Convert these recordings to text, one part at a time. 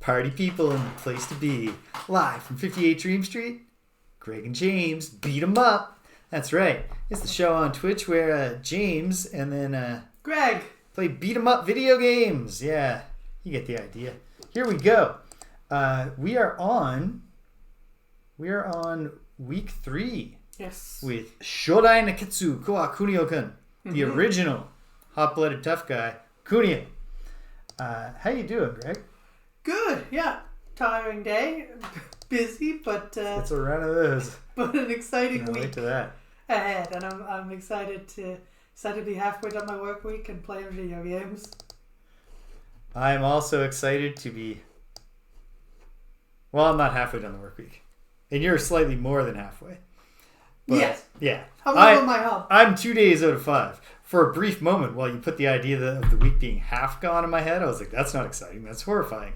Party people and the place to be. Live from 58 Dream Street, Greg and James beat 'em up. That's right. It's the show on Twitch where James and then Greg play beat 'em up video games. Yeah, you get the idea. Here we go. We are on week 3. Yes. With Shodai Nekketsu Koha Kunio-kun, the original hot-blooded tough guy, Kunio. How you doing, Greg? Good, yeah. Tiring day, busy, but it's a run of those. But an exciting week to that. ahead, and I'm excited to be halfway done my work week and playing video games. I'm also excited to be. Well, I'm not halfway done the work week, and you're slightly more than halfway. But, yes. Yeah. I'm on my hump. I'm 2 days out of 5. For a brief moment, while you put the idea of the week being half gone in my head, I was like, that's not exciting. That's horrifying.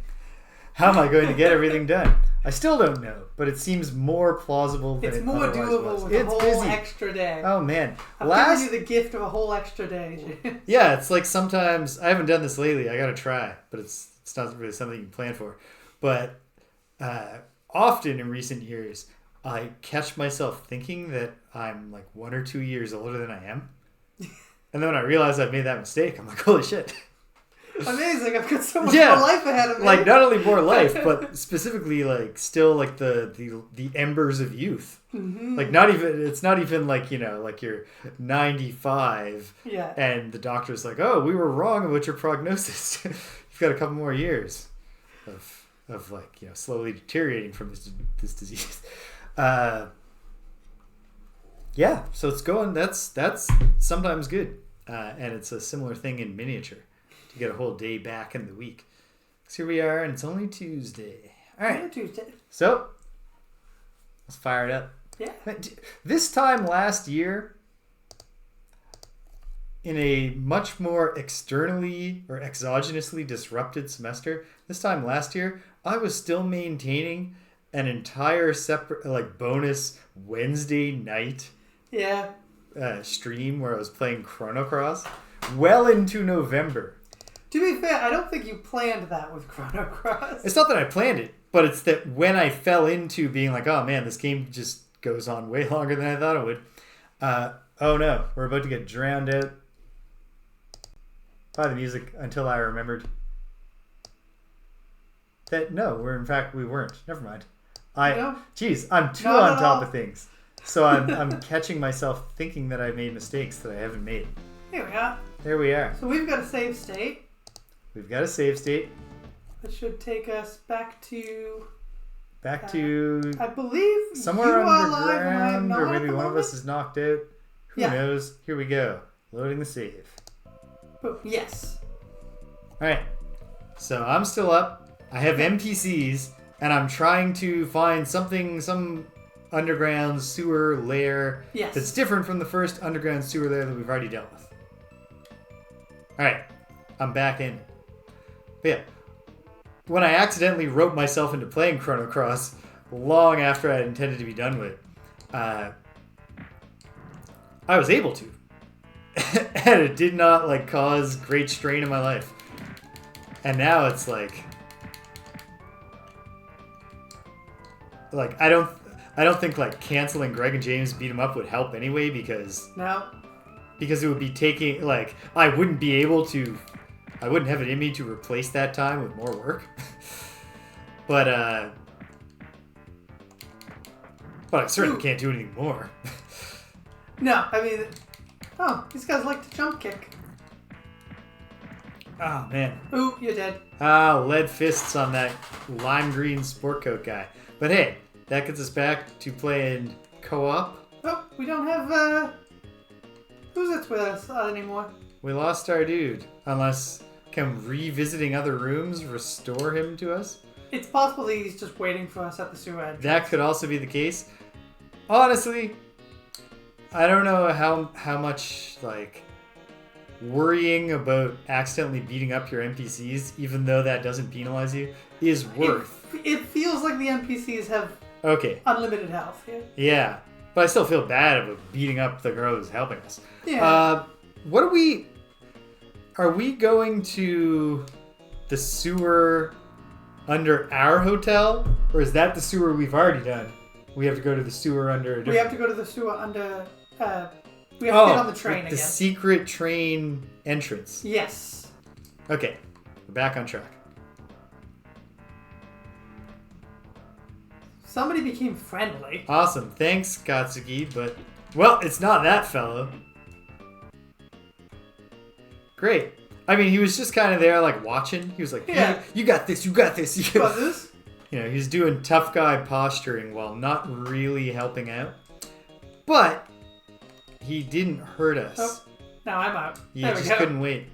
How am I going to get everything done? I still don't know, but it seems more plausible than it's it more otherwise doable was. with It's a whole busy. extra day. Oh, man. I've given you the gift of a whole extra day. Yeah, it's like sometimes, I haven't done this lately. I got to try, but it's not really something you can plan for. But often in recent years, I catch myself thinking that I'm like 1 or 2 years older than I am. And then when I realize I've made that mistake, I'm like, holy shit. Amazing. I've got so much more life ahead of me. Like, not only more life, but specifically, like, still, like, the embers of youth. Mm-hmm. Like, it's not even like, you know, like you're 95 and the doctor's like, oh, we were wrong about your prognosis. You've got a couple more years of like, you know, slowly deteriorating from this disease. Yeah, so it's going, that's sometimes good. And it's a similar thing in miniature. To get a whole day back in the week. So here we are, and it's only Tuesday. All right. Tuesday. So, let's fire it up. Yeah. This time last year, in a much more externally or exogenously disrupted semester, this time last year, I was still maintaining an entire separate, like, bonus Wednesday night. Yeah. stream where I was playing Chrono Cross well into November. To be fair, I don't think you planned that with Chrono Cross. It's not that I planned it, but it's that when I fell into being like, oh man, this game just goes on way longer than I thought it would. Oh no, we're about to get drowned out by the music until I remembered that no, we weren't. Never mind. Geez, I'm too on top of things. So I'm catching myself thinking that I made mistakes that I haven't made. Here we are. There we are. So we've got a save state. We've got a save state. That should take us back to... I believe somewhere you underground, are or maybe one of us is knocked out. Who knows? Here we go. Loading the save. Boom. Yes. Alright. So I'm still up. I have NPCs, and I'm trying to find some underground sewer lair that's different from the first underground sewer lair that we've already dealt with. Alright. I'm back in. But yeah. When I accidentally roped myself into playing Chrono Cross long after I had intended to be done with it, I was able to. And it did not cause great strain in my life. And now it's I don't think canceling Greg and James Beat 'em Up would help anyway because it would be taking I wouldn't be able to. I wouldn't have it in me to replace that time with more work. But I certainly can't do anything more. No, I mean... Oh, these guys like to jump kick. Oh, man. Ooh, you're dead. Lead fists on that lime green sport coat guy. But hey, that gets us back to playing co-op. Oh, we don't have, who's it with us anymore? We lost our dude. Unless... Can revisiting other rooms restore him to us? It's possible that he's just waiting for us at the sewer entrance. That could also be the case. Honestly, I don't know how much worrying about accidentally beating up your NPCs, even though that doesn't penalize you, is worth. It feels like the NPCs have unlimited health here. Yeah, but I still feel bad about beating up the girl who's helping us. Yeah. Are we going to the sewer under our hotel? Or is that the sewer we've already done? We have to go to the sewer under... We have to go to the sewer under... we have to get on the train again. The secret train entrance. Yes. Okay. We're back on track. Somebody became friendly. Awesome. Thanks, Katsuki, but... Well, it's not that fellow. Great. I mean, he was just kind of there, watching. He was like, hey, you got this, you got this. You got this? He's doing tough guy posturing while not really helping out. But he didn't hurt us. Oh, now I'm out. You just couldn't wait.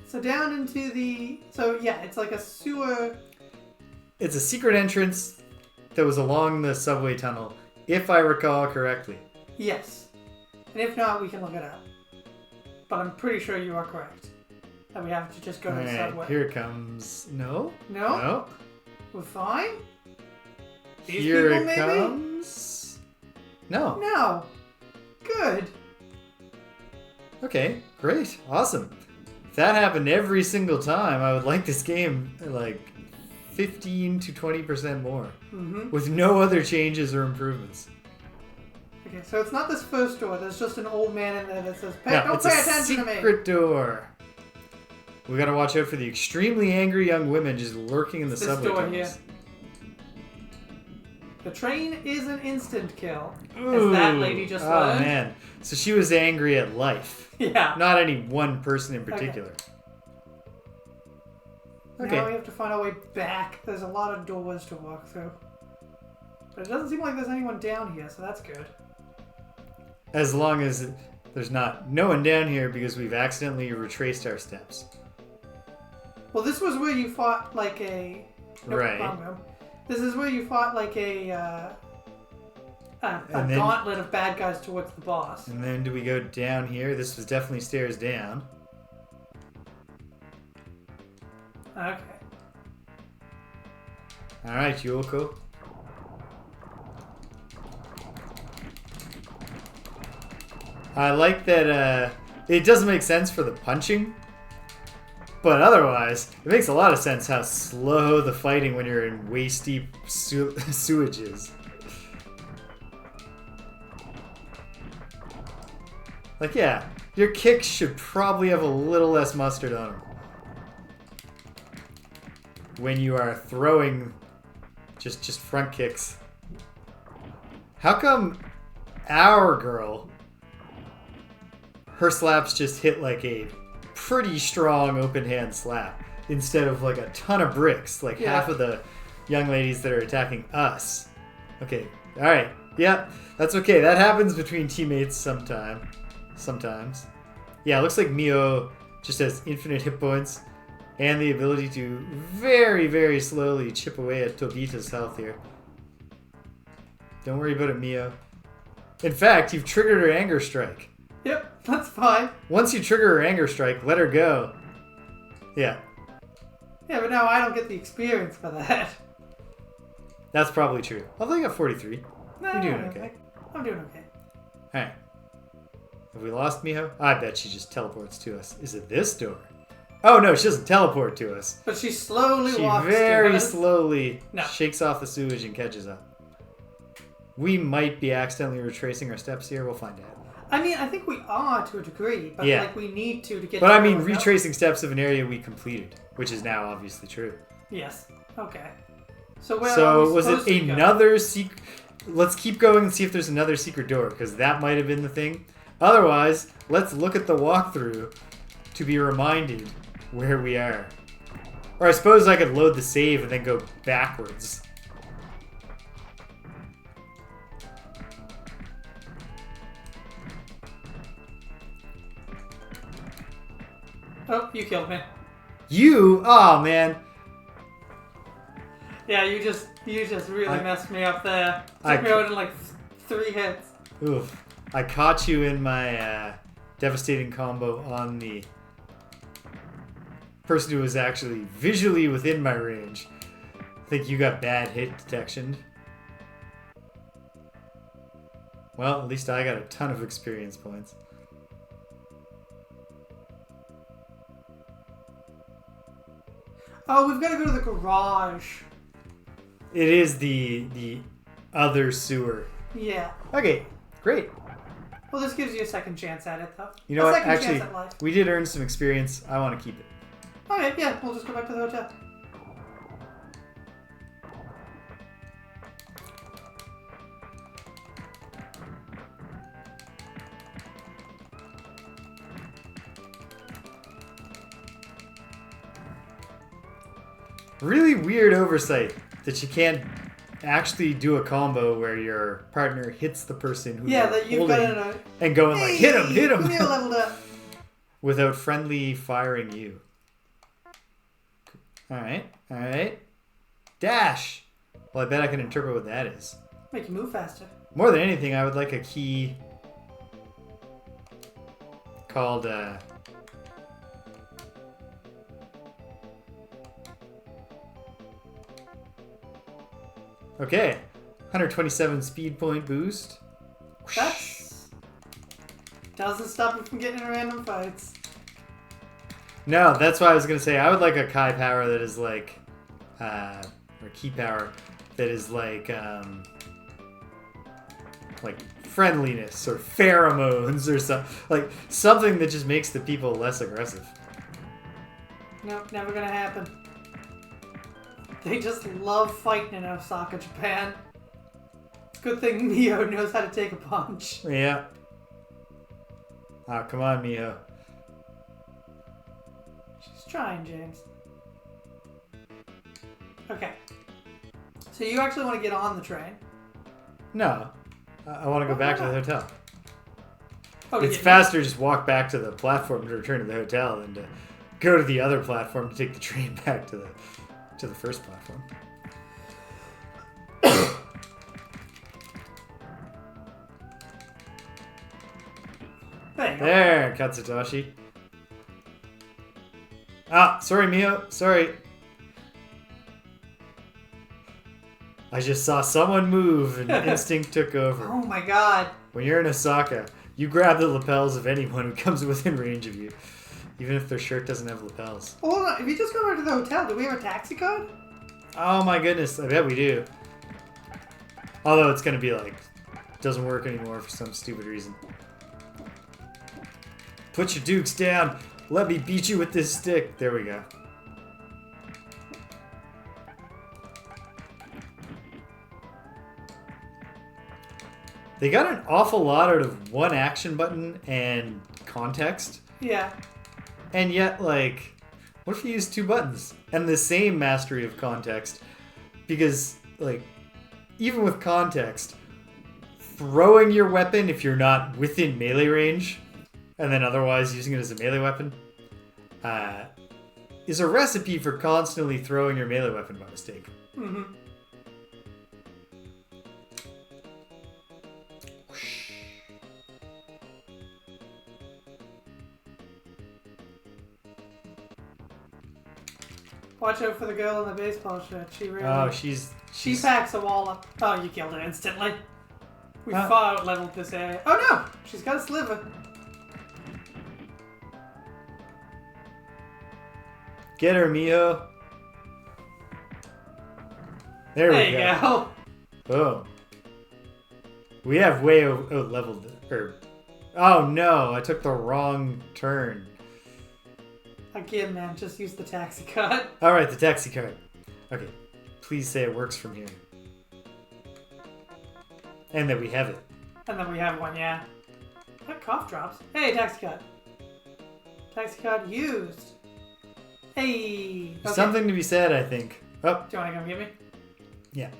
So down into the... So, yeah, it's like a sewer... It's a secret entrance that was along the subway tunnel, if I recall correctly. Yes. And if not, we can look it up. But I'm pretty sure you are correct. That we have to just go to the subway. Here it comes. No? No? We're fine? These here people, it maybe? comes. No. No. Good. Okay, great. Awesome. If that happened every single time, I would like this game 15 to 20% more. Mm-hmm. With no other changes or improvements. Okay, so it's not this first door. There's just an old man in there that says, don't pay attention to me. It's a secret door. We gotta watch out for the extremely angry young women just lurking in the subway tunnels. Here. The train is an instant kill. As that lady just learned. Oh, man. So she was angry at life. Yeah. Not any one person in particular. Okay. Now we have to find our way back. There's a lot of doors to walk through. But it doesn't seem like there's anyone down here, so that's good. As long as there's no one down here because we've accidentally retraced our steps. Well, this was where you fought like a... Nope, right. This is where you fought like a gauntlet of bad guys towards the boss. And then do we go down here? This was definitely stairs down. Okay. Alright, Yoko. I like that it doesn't make sense for the punching, but otherwise, it makes a lot of sense how slow the fighting when you're in waist-deep sewage is. Like, yeah, your kicks should probably have a little less mustard on them when you are throwing just front kicks. How come our girl, her slaps just hit like a pretty strong open hand slap instead of like a ton of bricks like half of the young ladies that are attacking us? Okay, alright, yep, that's okay. That happens between teammates sometimes. Yeah, it looks like Mio just has infinite hit points and the ability to very, very slowly chip away at Tobita's health here. Don't worry about it, Mio. In fact, you've triggered her anger strike. Yep, that's fine. Once you trigger her anger strike, let her go. Yeah. Yeah, but now I don't get the experience for that. That's probably true. Although you got 43. No, You're doing okay. I'm doing okay. Alright. Have we lost Miho? I bet she just teleports to us. Is it this door? Oh no, she doesn't teleport to us. But she slowly walks to us. She very us. slowly shakes off the sewage and catches up. We might be accidentally retracing our steps here. We'll find out. I mean, I think we are to a degree, but like we need to get. But I mean, retracing steps of an area we completed, which is now obviously true. Yes. Okay. So where was it another secret? Let's keep going and see if there's another secret door, because that might have been the thing. Otherwise, let's look at the walkthrough to be reminded where we are. Or I suppose I could load the save and then go backwards. Oh, you killed me. You? Oh, man. Yeah, you just really messed me up there. Took me out in like 3 hits. Oof. I caught you in my devastating combo on the person who was actually visually within my range. I think you got bad hit detection. Well, at least I got a ton of experience points. Oh, we've got to go to the garage. It is the other sewer. Yeah. Okay, great. Well, this gives you a second chance at it, though. You know what? Actually, we did earn some experience. I want to keep it. Okay, yeah. We'll just go back to the hotel. Really weird oversight that you can't actually do a combo where your partner hits the person who that you've got and going like, hit him, leveled up. without friendly firing you. Alright. Dash! Well, I bet I can interpret what that is. Make you move faster. More than anything, I would like a key called, okay. 127 speed point boost. That doesn't stop you from getting in random fights. No, that's why I was going to say I would like a Kai power that is like, or key power that is like friendliness or pheromones or something. Like something that just makes the people less aggressive. Nope, never going to happen. They just love fighting in Osaka, Japan. Good thing Mio knows how to take a punch. Yeah. Oh, come on, Mio. She's trying, James. Okay. So you actually want to get on the train? No. I want to go back to the hotel. Oh, it's faster to just walk back to the platform to return to the hotel than to go to the other platform to take the train back to the first platform. There, Katsutoshi. Ah, sorry, Mio. Sorry. I just saw someone move and instinct took over. Oh my god. When you're in Osaka, You grab the lapels of anyone who comes within range of you, even if their shirt doesn't have lapels. Well, hold on. If you just go back to the hotel, do we have a taxi card? Oh my goodness, I bet we do. Although it's gonna be like, doesn't work anymore for some stupid reason. Put your dukes down. Let me beat you with this stick. There we go. They got an awful lot out of one action button and context. Yeah. And yet, like, what if you use 2 buttons and the same mastery of context? Because, like, even with context, throwing your weapon if you're not within melee range, and then otherwise using it as a melee weapon, is a recipe for constantly throwing your melee weapon by mistake. Mm-hmm. Watch out for the girl in the baseball shirt. She really... Oh, She packs a wall up. Oh, you killed her instantly. We far out-leveled this area. Oh no! She's got a sliver. Get her, Miho. There we go. There you go. Boom. We have way out-leveled her. Oh no, I took the wrong turn. Again, man, just use the taxi card. Alright, the taxi card. Okay, please say it works from here. And that we have it. And then we have one, yeah. That cough drops. Hey, taxi card. Taxi card used. Hey. Okay. Something to be said, I think. Oh. Do you want to come get me? Yeah.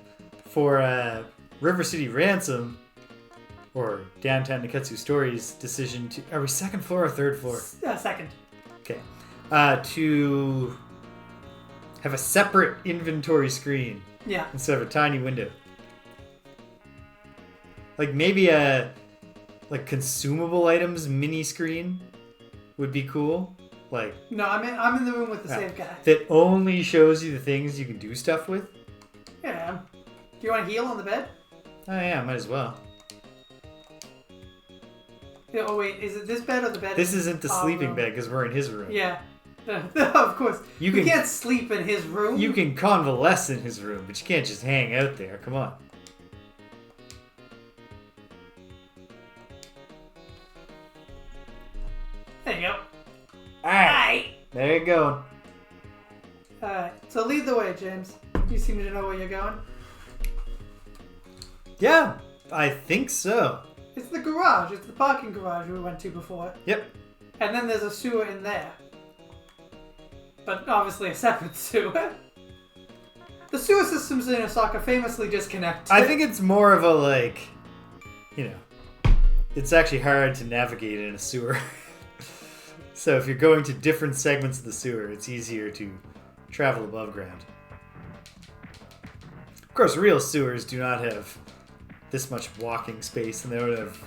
For River City Ransom, or Downtown Nekketsu Story's decision to... Are we second floor or third floor? Second. Okay. To have a separate inventory screen. Yeah. Instead of a tiny window. Like maybe a consumable items mini screen would be cool. Like no, I'm in the room with the save guy. That only shows you the things you can do stuff with. Yeah. Do you want to heal on the bed? Oh yeah, might as well. Yeah, oh wait, is it this bed or the bed? This isn't the sleeping bed because we're in his room. Yeah. Of course. You can't sleep in his room. You can convalesce in his room, but you can't just hang out there. Come on. There you go. Alright. There you go. Alright, so lead the way, James. You seem to know where you're going. Yeah, I think so. It's the garage. It's the parking garage we went to before. Yep. And then there's a sewer in there. But obviously a separate sewer. The sewer systems in Osaka famously disconnected. I think it's more of a, it's actually hard to navigate in a sewer. So if you're going to different segments of the sewer, it's easier to travel above ground. Of course, real sewers do not have this much walking space, and they don't have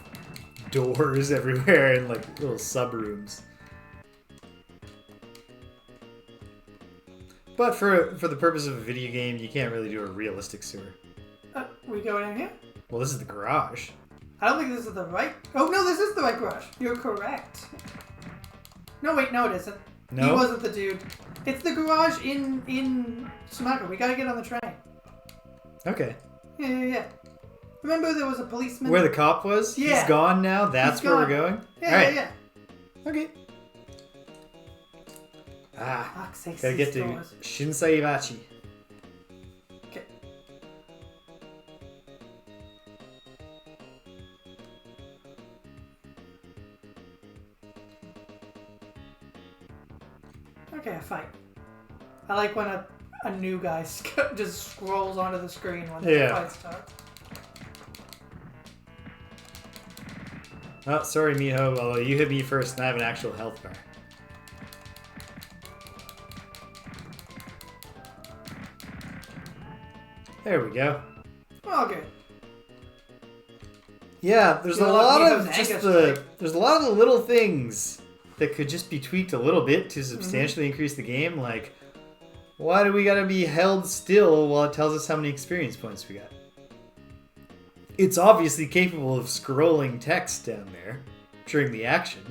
doors everywhere and little sub-rooms. But for the purpose of a video game, you can't really do a realistic sewer. We go in here? Well, this is the garage. I don't think this is the right... Oh, no, this is the right garage. You're correct. No, wait, no, it isn't. No? He wasn't the dude. It's the garage in Sumaka. We gotta get on the train. Okay. Yeah. Remember there was a policeman? Where the cop was? Yeah. He's gone now? That's where we're going? Yeah. Okay. Gotta get to Shinsaibachi. Okay. Okay, a fight. I like when a new guy just scrolls onto the screen when the fight starts. Oh, sorry, Miho. Although you hit me first and I have an actual health bar. There we go. Well, good. Yeah, there's a lot of there's a lot of the little things that could just be tweaked a little bit to substantially increase the game. Like, why do we gotta be held still while it tells us how many experience points we got? It's obviously capable of scrolling text down there. during the action.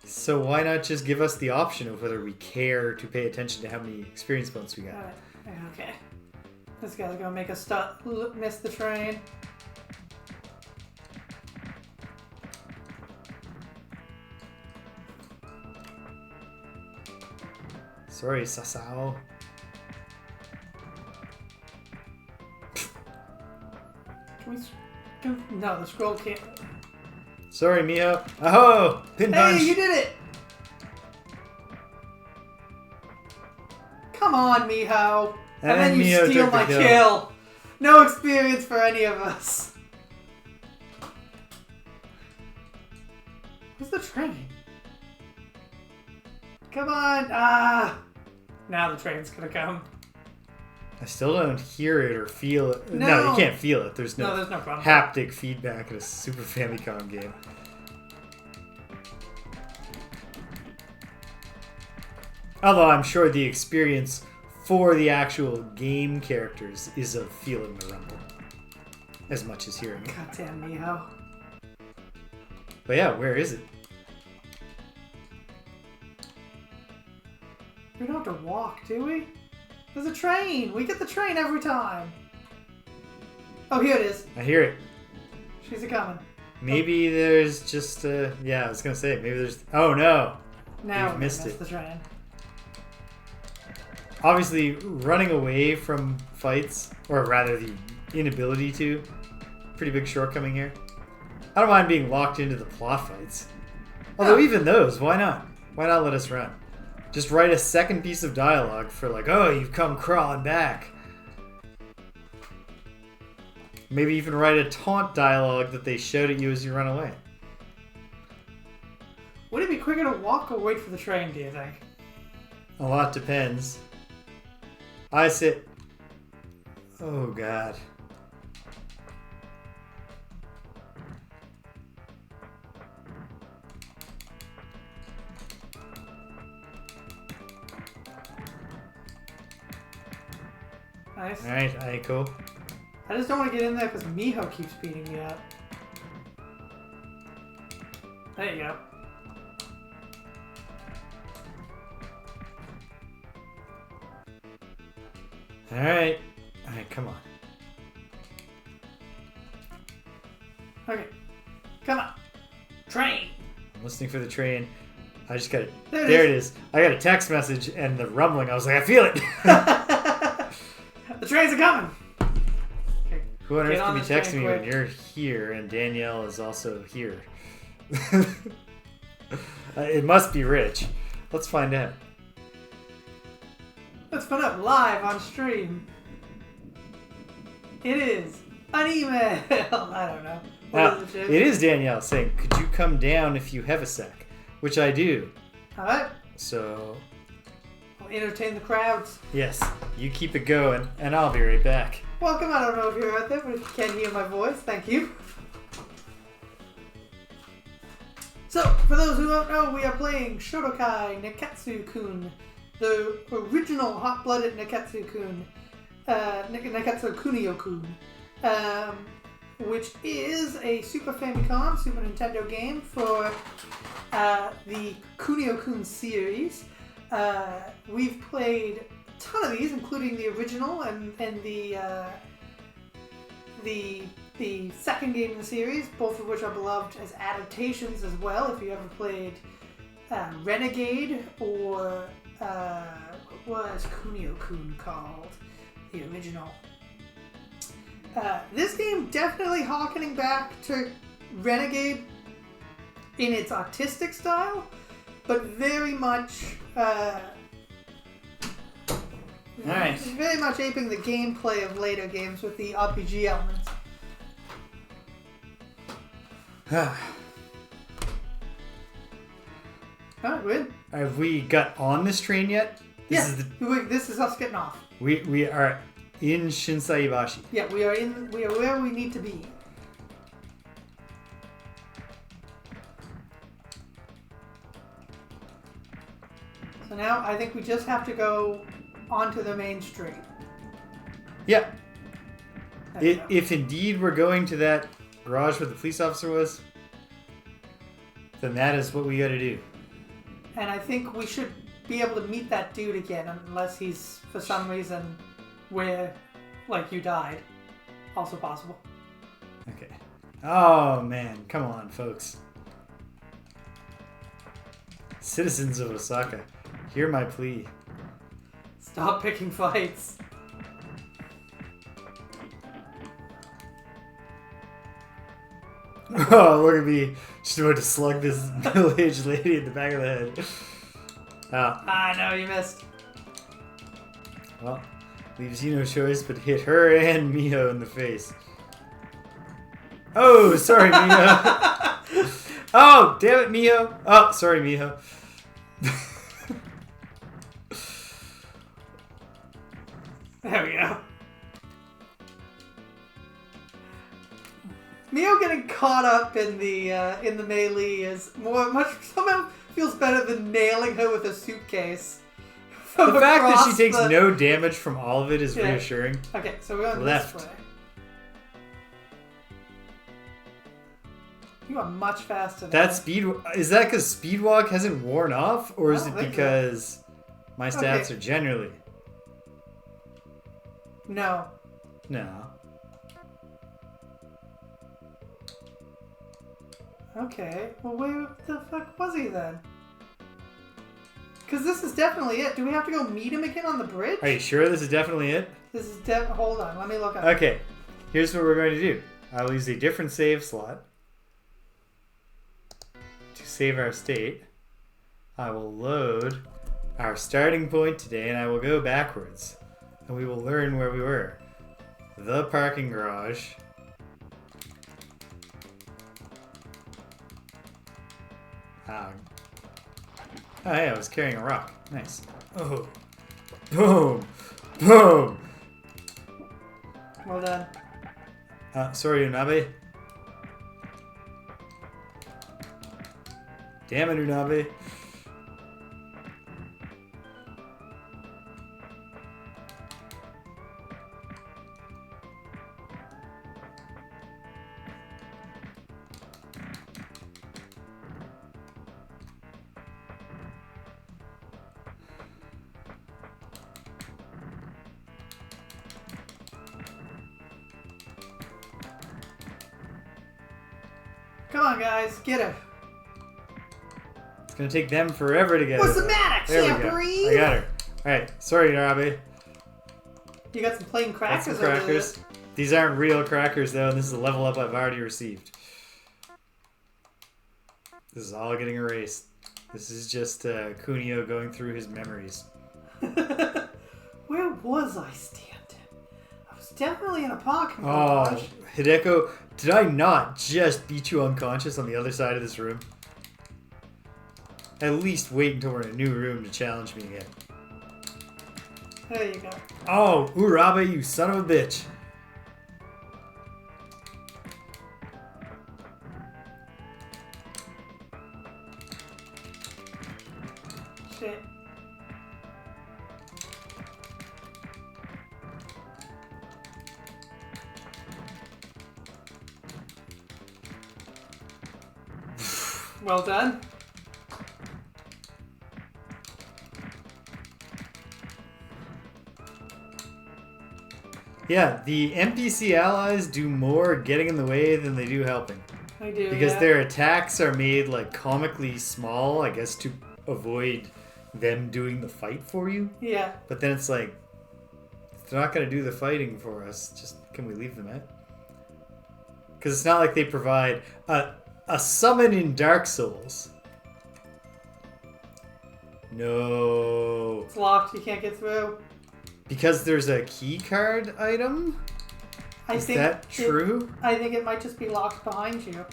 So why not just give us the option of whether we care to pay attention to how many experience points we got? Alright, okay. This guy's gonna make us miss the train. Sorry, Sasao. No, the scroll can't. Sorry, Miho. Aho! Pin punch! Hey, you did it! Come on, Miho. And then you Miho steal took the my kill. kill. No experience for any of us. Where's the train? Come on. Ah. Now the train's gonna come. I still don't hear it or feel it. No. No, you can't feel it. There's No, there's no problem. haptic feedback in a Super Famicom game. Although I'm sure the experience for the actual game characters is of feeling the rumble as much as hearing it. Goddamn Miho. But yeah, where is it? We don't have to walk, do we? There's a train. We get the train every time. Oh, here it is. I hear it. She's a coming. Maybe there's just yeah, I was gonna say maybe there's. Oh no! Now We've we missed missed it. the train. Obviously, running away from fights, or rather the inability to, pretty big shortcoming here. I don't mind being locked into the plot fights. Although even those, why not? Why not let us run? Just write a second piece of dialogue for like, oh, you've come crawling back. Maybe even write a taunt dialogue that they shout at you as you run away. Would it be quicker to walk or wait for the train, do you think? A lot depends. I sit. Oh, God. Nice. Alright, Aiko. I just don't want to get in there because Miho keeps beating me up. There you go. Alright. Alright, come on. Okay. Come on. Train. I'm listening for the train. I just got it. There There it it is. I got a text message and the rumbling. I was like, I feel it. The trains are coming. Okay. Who on Get earth on can be this train texting me quick. when you're here and Danielle is also here? It must be Rich. Let's find out. Let's put up live on stream. It is an email. I don't know. What is it, It is Danielle saying, could you come down if you have a sec? Which I do. Alright. So, I'll entertain the crowds. yes, you keep it going and I'll be right back. Welcome. I don't know if you're out there, but if you can hear my voice, thank you. So, for those who don't know, we are playing Shodai Nekketsu-kun, the original hot-blooded Nekketsu-kun, Nekketsu Kunio-kun, which is a Super Famicom, Super Nintendo game for the Kunio-kun series. We've played a ton of these, including the original and the second game in the series, both of which are beloved as adaptations as well. If you ever played Renegade or what was Kunio-kun called? The original. This game definitely harkening back to Renegade in its artistic style, but very much Alright. very much aping the gameplay of later games with the RPG elements. Alright, good. Have we got on this train yet? This is us getting off. We are in Shinsaibashi. Yeah, we are where we need to be. So now I think we just have to go onto the main street. Yeah. There we go. If indeed we're going to that garage where the police officer was, then that is what we gotta do. And I think we should be able to meet that dude again, unless he's, for some reason, where, like, you died. Also possible. Okay. Oh, man. Come on, folks. Citizens of Osaka, hear my plea. Stop picking fights. Oh, look at me. Just about to slug this middle-aged lady in the back of the head. Oh. Ah, no, you missed. Well, leaves you no choice but hit her and Miho in the face. Oh, sorry, Miho. Oh, damn it, Miho. Oh, sorry, Miho. There we go. Mio getting caught up in the melee is somehow feels better than nailing her with a suitcase. The fact that she takes no damage from all of it is reassuring. Okay, so we're going Left. this way. You are much faster than Is that because Speedwalk hasn't worn off? Or is it think because my stats Okay. are generally... No. No. Okay, well where the fuck was he then? Because this is definitely it. Do we have to go meet him again on the bridge? Are you sure this is definitely it? This is hold on, let me look up. Okay, here's what we're going to do. I will use a different save slot to save our state. I will load our starting point today and I will go backwards. And we will learn where we were. The parking garage. Oh yeah, I was carrying a rock. Nice. Oh. Boom. Boom. Well done. Sorry, Unabe. Damn it, Unabe. Come on, guys, get her. It's gonna take them forever to get What's her. the matter? There Can't we go. breathe. I got her. Alright, sorry, Unabe. You got some plain Got crackers some over there. crackers. These aren't real crackers, though, and this is a level up I've already received. This is all getting erased. This is just Kunio going through his memories. Where was I standing? I was definitely in a parking Oh, garage. Hideko, did I not just beat you unconscious on the other side of this room? At least wait until we're in a new room to challenge me again. There you go. Oh, Urabe, you son of a bitch. Shit. Well done. Yeah, the NPC allies do more getting in the way than they do helping. I do. Because yeah. their attacks are made like comically small, I guess, to avoid them doing the fight for you. Yeah. But then it's like, if they're not going to do the fighting for us, just can we leave them out? Because it's not like they provide a summon in Dark Souls. No. It's locked. You can't get through. Because there's a key card item? Is that true? I think it might just be locked behind you.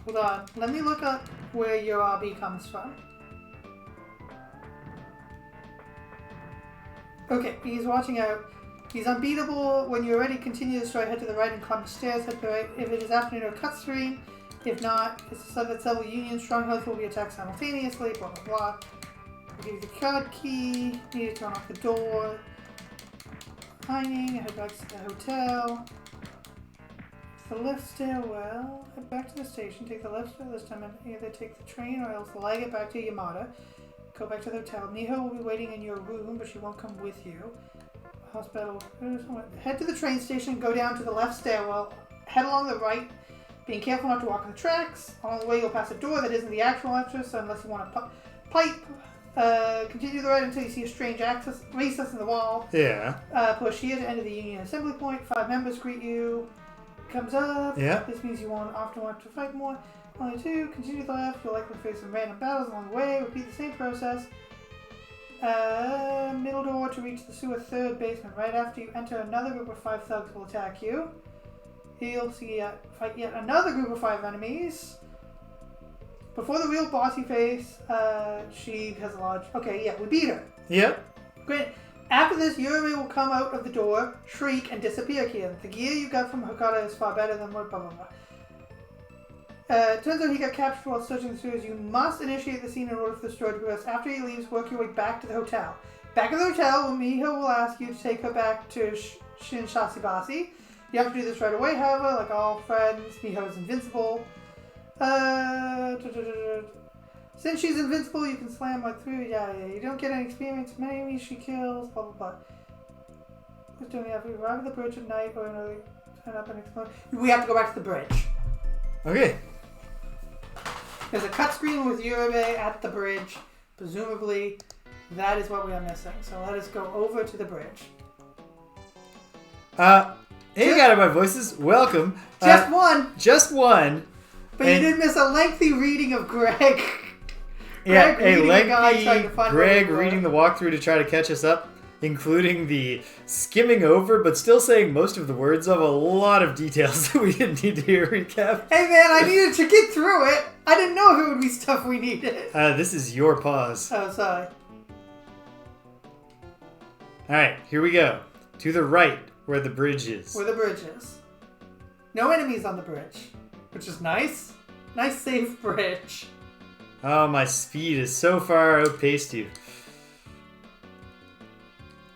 Hold on. Let me look up where your RB comes from. Okay, he's watching out. He's unbeatable. When you're ready, continue to destroy. Head to the right and climb the stairs. Head to the right. If it is afternoon or cut screen. If not, it's a set that several Union strongholds will be attacked simultaneously. Blah, blah, blah. I'll give you the card key. Need to unlock the door. Mining. Head back to the hotel. The left stairwell. Head back to the station. Take the left stairwell this time and either take the train or else leg it back to Yamada. Go back to the hotel. Miho will be waiting in your room, but she won't come with you. Hospital. Head to the train station. Go down to the left stairwell. Head along the right. Being careful not to walk on the tracks. Along the way, you'll pass a door that isn't the actual entrance, so unless you want to pipe. Continue the right until you see a strange recess in the wall. Yeah. Push here to enter the Union Assembly Point. 5 members greet you. Comes up. Yeah. This means you often want to fight more. Only 2. Continue to the left. You'll likely face some random battles along the way. Repeat the same process. Middle door to reach the sewer 3rd basement. Right after you enter, another group of 5 thugs will attack you. You'll fight yet another group of 5 enemies. Before the real boss you face, she has a large... Okay, yeah, we beat her. Yep. Great. After this, Yuri will come out of the door, shriek, and disappear again. The gear you got from Hokata is far better than what blah blah blah. Turns out he got captured while searching the sewers. You must initiate the scene in order for the story to progress. After he leaves, work your way back to the hotel. Back at the hotel, Miho will ask you to take her back to Shinshasibasi. You have to do this right away, however, like all friends, Miho is invincible. Since she's invincible, you can slam right through. Yeah. You don't get any experience from enemies she kills, blah, blah, blah. What's doing after you arrive at the bridge at night or another turn up and explode? We have to go back to the bridge. Okay. There's a cut screen with Yurube at the bridge. Presumably, that is what we are missing. So let us go over to the bridge. Hey, got my voices. Welcome. Just one. Just one. But you did miss a lengthy reading of Greg. Yeah, Greg a lengthy Greg reading the walkthrough to try to catch us up, including the skimming over, but still saying most of the words of a lot of details that we didn't need to hear recap. Hey man, I needed to get through it. I didn't know if it would be stuff we needed. This is your pause. Oh, sorry. Alright, here we go. To the right, where the bridge is. Where the bridge is. No enemies on the bridge, which is nice. Nice, safe bridge. Oh, my speed is so far outpaced you.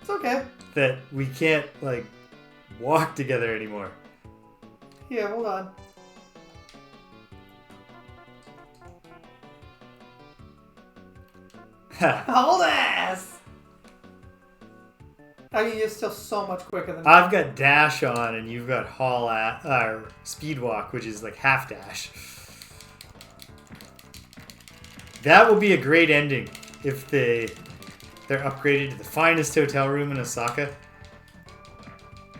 It's okay. That we can't, like, walk together anymore. Here, hold on. Hold ass! I mean, you're still so much quicker than me. I've got dash on, and you've got speed walk, which is like half dash. That will be a great ending if they're upgraded to the finest hotel room in Osaka.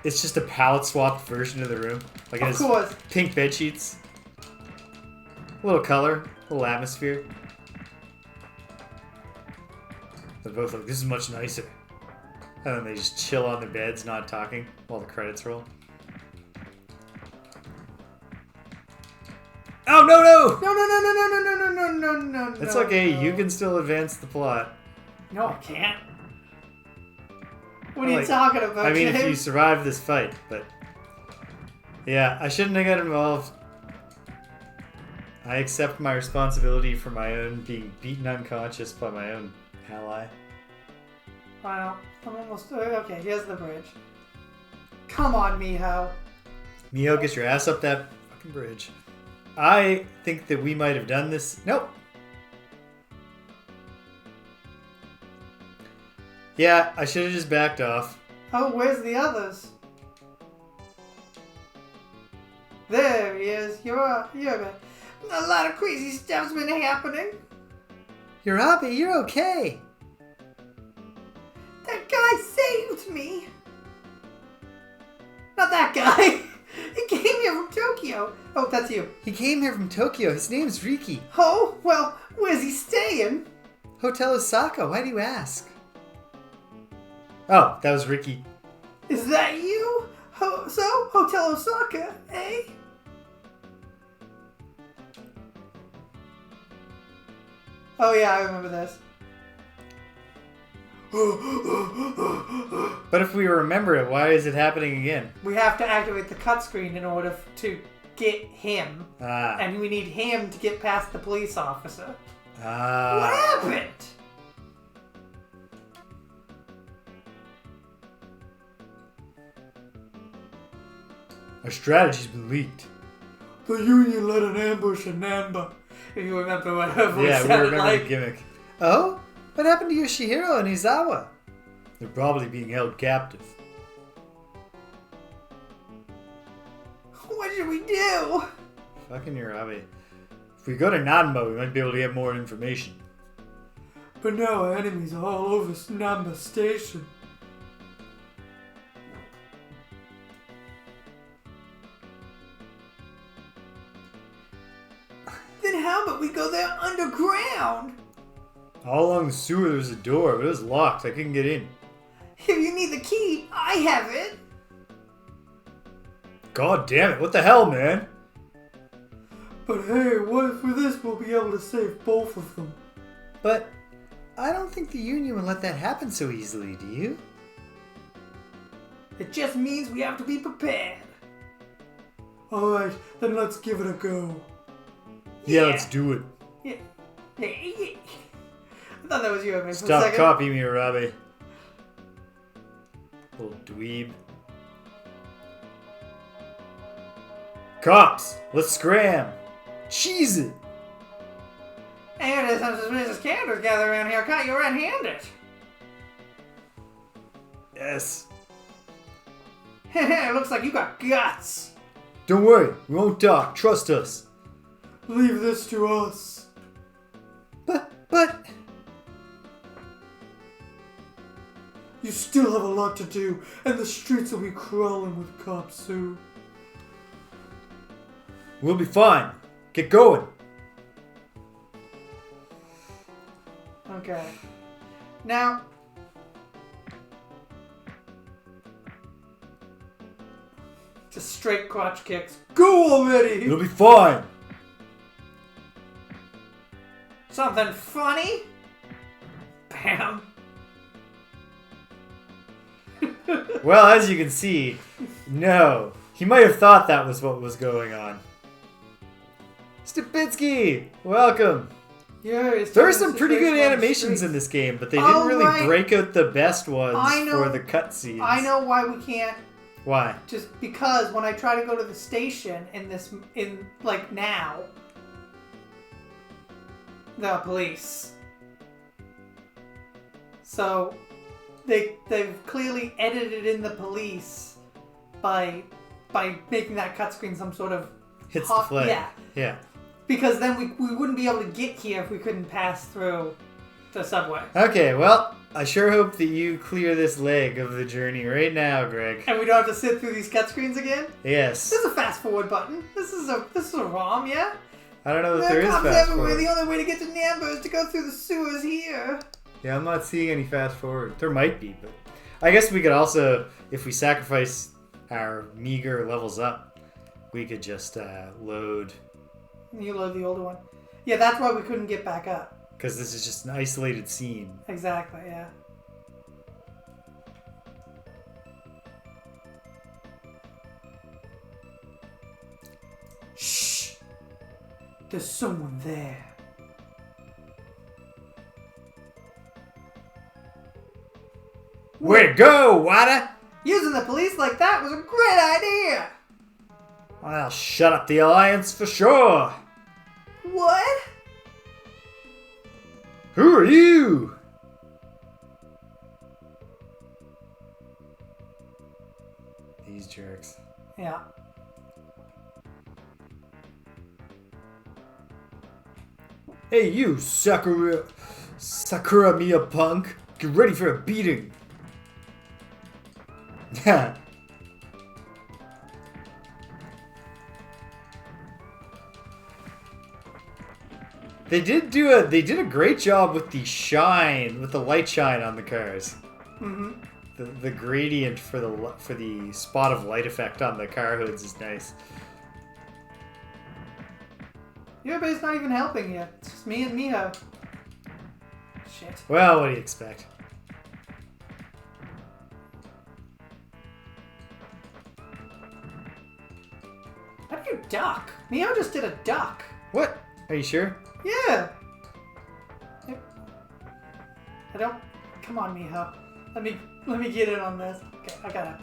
It's just a palette swapped version of the room. Like it has pink bed sheets, a little color, a little atmosphere. They're both like, this is much nicer. And then they just chill on their beds, not talking, while the credits roll. Oh, no! No. It's okay, you can still advance the plot. No, I can't. What are you talking about, I mean, James? if you survive this fight, but... Yeah, I shouldn't have got involved. I accept my responsibility for my own being beaten unconscious by my own ally. Wow, I'm almost... Okay, here's the bridge. Come on, Miho. Miho, get your ass up that fucking bridge. I think that we might have done this... Nope. Yeah, I should have just backed off. Oh, where's the others? There he is. You're a lot of crazy stuff's been happening. Urabe, you're okay. That guy saved me. Not that guy. He came here from Tokyo. Oh, that's you. He came here from Tokyo. His name's Riki. Oh, well, where's he staying? Hotel Osaka. Why do you ask? Oh, that was Riki. Is that you? So, Hotel Osaka, eh? Oh yeah, I remember this. But if we remember it, why is it happening again? We have to activate the cut screen in order to get him. Ah. And we need him to get past the police officer. Ah. What happened? Our strategy's been leaked. The Union led an ambush in Namba. If you remember what her voice Yeah, we sounded remember like. the gimmick. Oh? What happened to Yoshihiro and Izawa? They're probably being held captive. What should we do? Fucking Urabe. If we go to Nanba, we might be able to get more information. But now our enemies are all over Namba Station. Then how about we go there underground? All along the sewer there's a door, but it was locked. I couldn't get in. If you need the key, I have it. God damn it, what the hell, man? But hey, what if with this we'll be able to save both of them? But I don't think the Union would let that happen so easily, do you? It just means we have to be prepared. Alright, then let's give it a go. Yeah, let's do it. Yeah. I thought that was you, man. Stop copying me, Urabe. Little dweeb. Cops! Let's scram! Cheese it! And there's some suspicious characters gathered around here. Caught you red-handed. Yes. It looks like you got guts. Don't worry, we won't talk. Trust us. Leave this to us. But... You still have a lot to do, and the streets will be crawling with cops soon. We'll be fine. Get going. Okay. Now... just straight crotch kicks. Go already! We'll be fine. Something funny? Bam. Well, as you can see, no. He might have thought that was what was going on. Stupitsky, welcome. Yeah, There are some pretty good animations in this game, but they didn't really break out the best ones for the cutscenes. I know why we can't. Why? Just because when I try to go to the station in now, the police. So they've clearly edited in the police by making that cut screen some sort of hits the flag. Yeah. Yeah. Because then we wouldn't be able to get here if we couldn't pass through the subway. Okay, well, I sure hope that you clear this leg of the journey right now, Greg. And we don't have to sit through these cut screens again? Yes. There's a fast forward button. This is a ROM, yeah? I don't know if there is cops fast everywhere. forward. The only way to get to Namba is to go through the sewers here. Yeah, I'm not seeing any fast forward. There might be, but I guess we could also, if we sacrifice our meager levels up, we could just load. You load the older one. Yeah, that's why we couldn't get back up. Because this is just an isolated scene. Exactly, yeah. Shh! There's someone there. Way to go, Wada! Using the police like that was a great idea! Well, shut up the Alliance for sure! What? Who are you? These jerks. Yeah. Hey you, Sakura Miya punk! Get ready for a beating! They did a great job with the shine, with the light shine on the cars. Mm-hmm. The gradient for the spot of light effect on the car hoods is nice. Everybody's not even helping you. It's just me and Miho. Shit. Well, what do you expect? How do you duck? Miho just did a duck. What? Are you sure? Yeah. I don't. Come on, Miho. Let me get in on this. Okay, I gotta.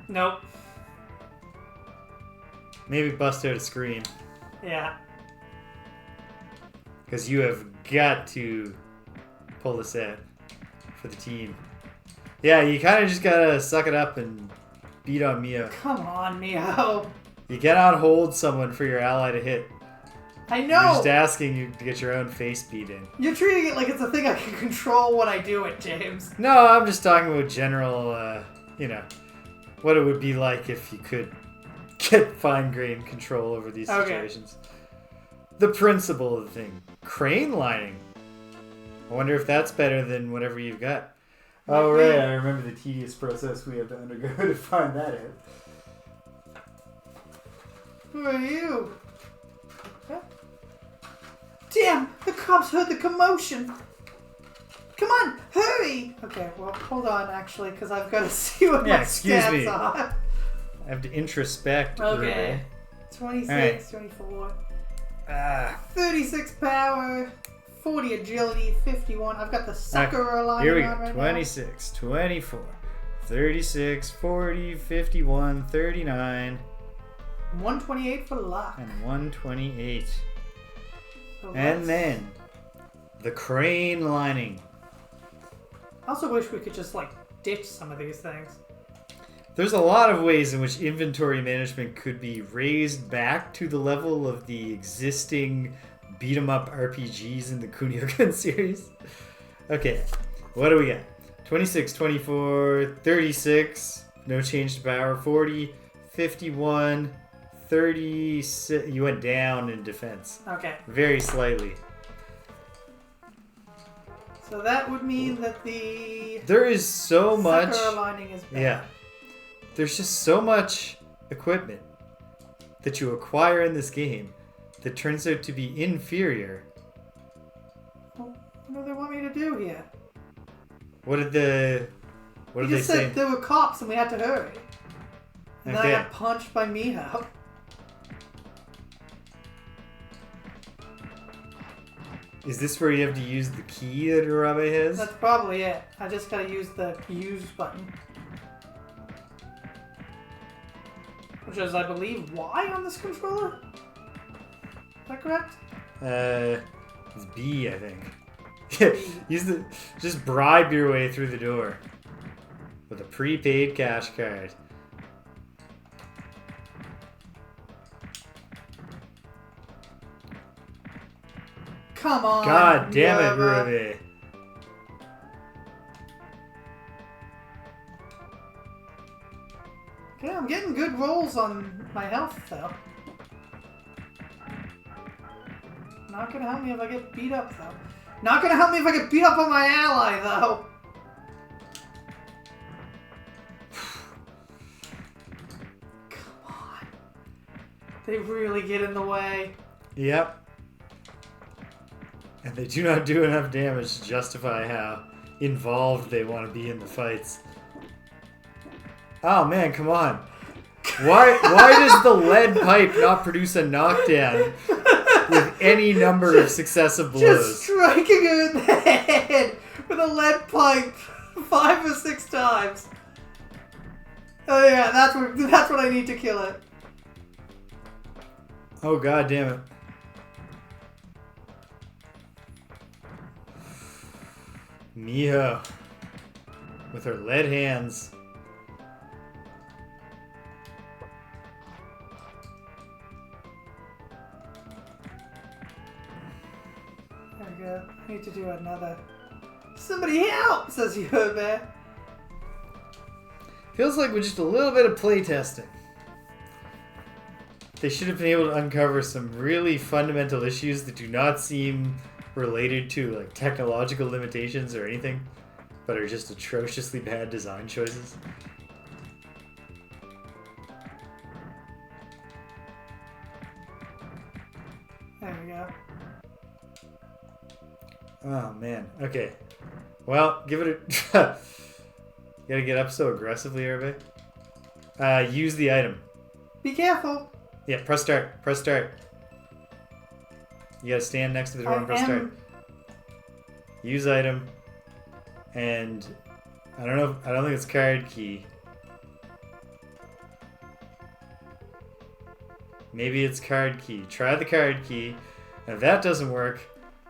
Nope. Maybe bust out a scream. Yeah. Because you have got to pull this out for the team. Yeah, you kind of just gotta suck it up and beat on Mio. Come on, Mio. You cannot hold someone for your ally to hit. I know. You're just asking you to get your own face beat in. You're treating it like it's a thing I can control when I do it, James. No, I'm just talking about general, what it would be like if you could get fine-grained control over these situations. The principle of the thing. Crane lining. I wonder if that's better than whatever you've got. Oh, right. I remember the tedious process we have to undergo to find that out. Who are you? Huh? Damn! The cops heard the commotion! Come on! Hurry! Okay, well, hold on, actually, because I've got to see what my stats are. I have to introspect. Okay. 26, 24. 36 power, 40 agility, 51. I've got the sucker alignment here we go. on right 26, 24, 36, 40, 51, 39. 128 for luck. And 128. So and then the crane lining. I also wish we could just, ditch some of these things. There's a lot of ways in which inventory management could be raised back to the level of the existing beat-em-up RPGs in the Kunio-kun series. Okay, what do we got? 26, 24, 36, no change to power, 40, 51, 36. You went down in defense. Okay. Very slightly. So that would mean that the... There is so much... sucker aligning is bad. Yeah. There's just so much equipment that you acquire in this game that turns out to be inferior. Well, what do they want me to do here? What did they You just say? said there were cops and we had to hurry. And then I got punched by Miho. Is this where you have to use the key that Urabe has? That's probably it. I just gotta use the use button. Which is, I believe, Y on this controller? Is that correct? It's B, I think. Just bribe your way through the door with a prepaid cash card. Come on. God damn it, Urabe. Okay, I'm getting good rolls on my health, though. Not gonna help me if I get beat up, though. Not gonna help me if I get beat up on my ally, though. Come on. They really get in the way. Yep. And they do not do enough damage to justify how involved they want to be in the fights. Oh man, come on. Why does the lead pipe not produce a knockdown with any number of successive blows? Just striking her in the head with a lead pipe 5 or 6 times. Oh yeah, that's what I need to kill it. Oh god damn it. Miho with her lead hands. There we go. I need to do another. Somebody help! Says Yobe. Feels like with just a little bit of playtesting, they should have been able to uncover some really fundamental issues that do not seem related to like technological limitations or anything, but are just atrociously bad design choices. There we go. Oh man. Okay. Well, give it a. You gotta get up so aggressively, everybody. Use the item. Be careful. Yeah, press start. Press start. You gotta stand next to the door and press start. Use item. And I don't think it's card key. Maybe it's card key. Try the card key. And if that doesn't work,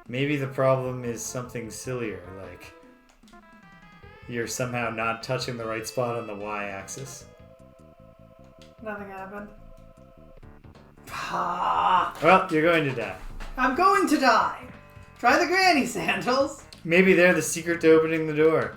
maybe the problem is something sillier, like you're somehow not touching the right spot on the y-axis. Nothing happened. Well, you're going to die. I'm going to die. Try the granny sandals. Maybe they're the secret to opening the door.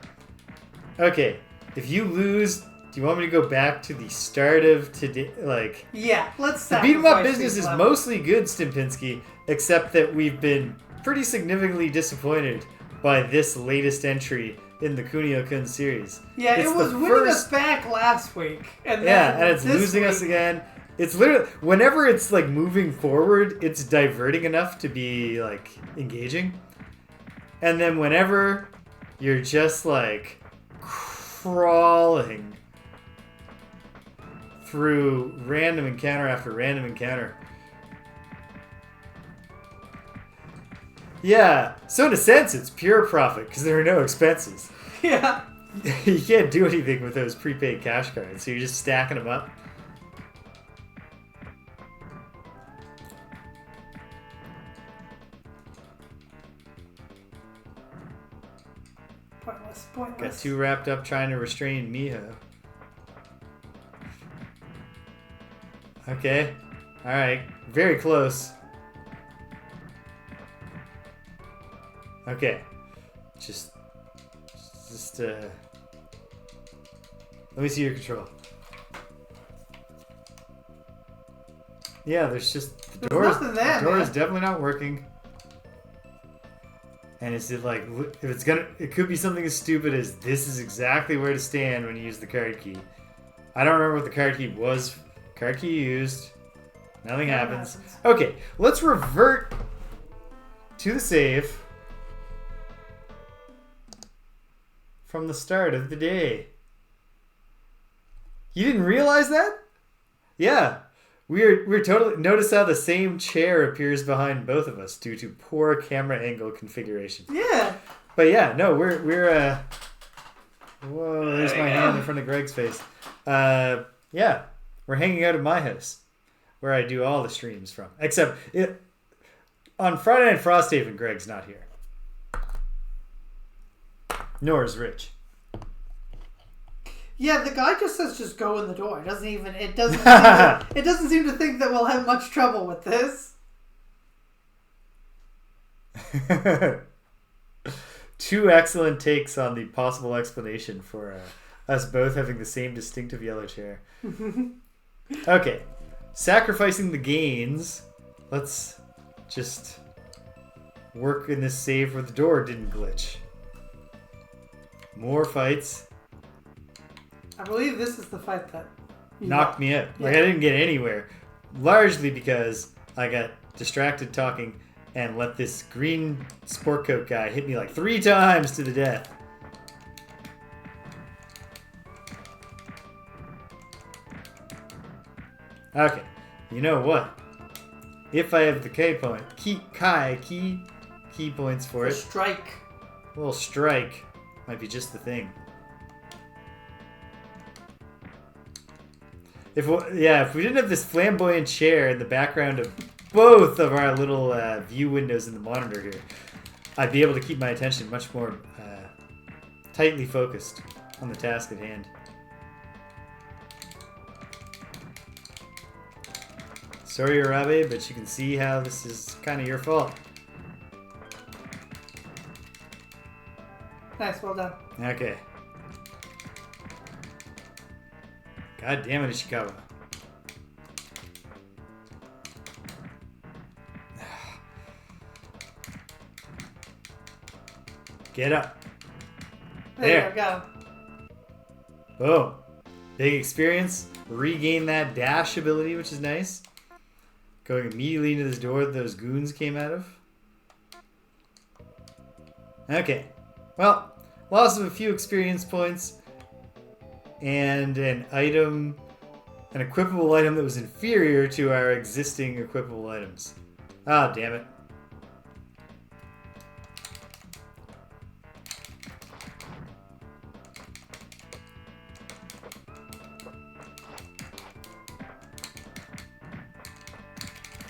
Okay, if you lose, do you want me to go back to the start of today? Like, yeah, let's. The beat 'em up business is mostly good, Stimpinski, except that we've been pretty significantly disappointed by this latest entry in the Kunio-kun series. Yeah, it was winning us back last week, and then and it's losing us again. It's literally whenever it's like moving forward, it's diverting enough to be like engaging, and then whenever you're just like crawling through random encounter after random encounter. Yeah, so in a sense, it's pure profit because there are no expenses. Yeah. You can't do anything with those prepaid cash cards, so you're just stacking them up. Pointless. Got too wrapped up trying to restrain Miho. Okay. Alright. Very close. Okay. Just let me see your control. Yeah, there's just the door is definitely not working. And is it like if it could be something as stupid as this is exactly where to stand when you use the card key. I don't remember what the card key was. Card key used. Nothing happens. Okay, let's revert to the save from the start of the day. You didn't realize that? Yeah. We're totally... Notice how the same chair appears behind both of us due to poor camera angle configuration. Yeah. But yeah, no, we're whoa, there's my hand in front of Greg's face. Yeah, we're hanging out at my house where I do all the streams from. Except on Friday Night Frosthaven, Greg's not here. Nor is Rich. Yeah, the guy just says just go in the door. It doesn't seem to think that we'll have much trouble with this. Two excellent takes on the possible explanation for us both having the same distinctive yellow chair. Okay. Sacrificing the gains. Let's just work in this save where the door didn't glitch. More fights. I believe this is the fight that knocked me out. Like I didn't get anywhere. Largely because I got distracted talking and let this green sport coat guy hit me like 3 times to the death. Okay. You know what? If I have the key points for it. Strike. A little strike might be just the thing. If we didn't have this flamboyant chair in the background of both of our little view windows in the monitor here, I'd be able to keep my attention much more tightly focused on the task at hand. Sorry, Arabe, but you can see how this is kind of your fault. Nice, well done. Okay. God damn it, Ishikawa. Get up. There you go. Boom. Big experience. Regain that dash ability, which is nice. Going immediately into this door that those goons came out of. Okay. Well, loss of a few experience points. And an equipable item that was inferior to our existing equipable items. Ah, damn it.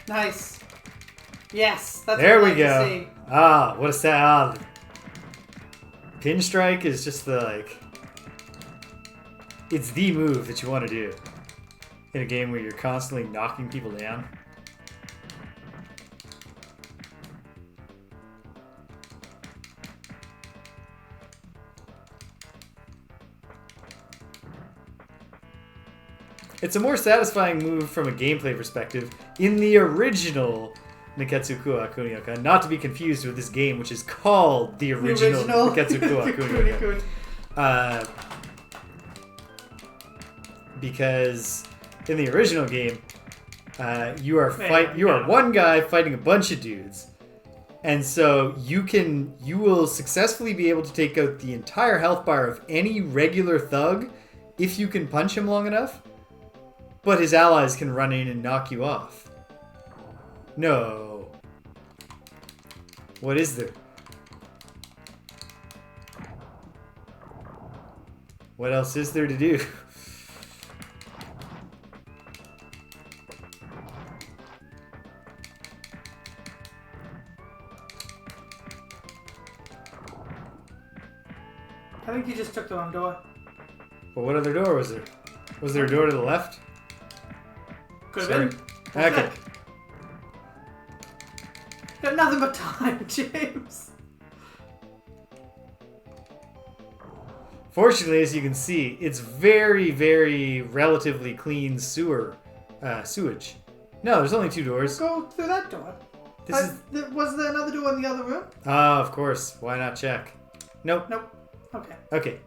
Nice. Yes, that's There what we I like go. to see. Ah, what a sad. Pinstrike is just it's the move that you want to do in a game where you're constantly knocking people down. It's a more satisfying move from a gameplay perspective in the original Nekketsu Koha Kunio-kun, not to be confused with this game, which is called the original Nekketsu Koha Kunio-kun. Because in the original game, you are one guy fighting a bunch of dudes, and so you will successfully be able to take out the entire health bar of any regular thug if you can punch him long enough. But his allies can run in and knock you off. No. What is there? What else is there to do? I think you just took the wrong door. Well, what other door was there? Was there a door to the left? Could have been. Okay. Got nothing but time, James. Fortunately, as you can see, it's very, very relatively clean sewage. No, there's only two doors. Go through that door. Was there another door in the other room? Ah, of course. Why not check? Nope. Nope. Okay. Okay.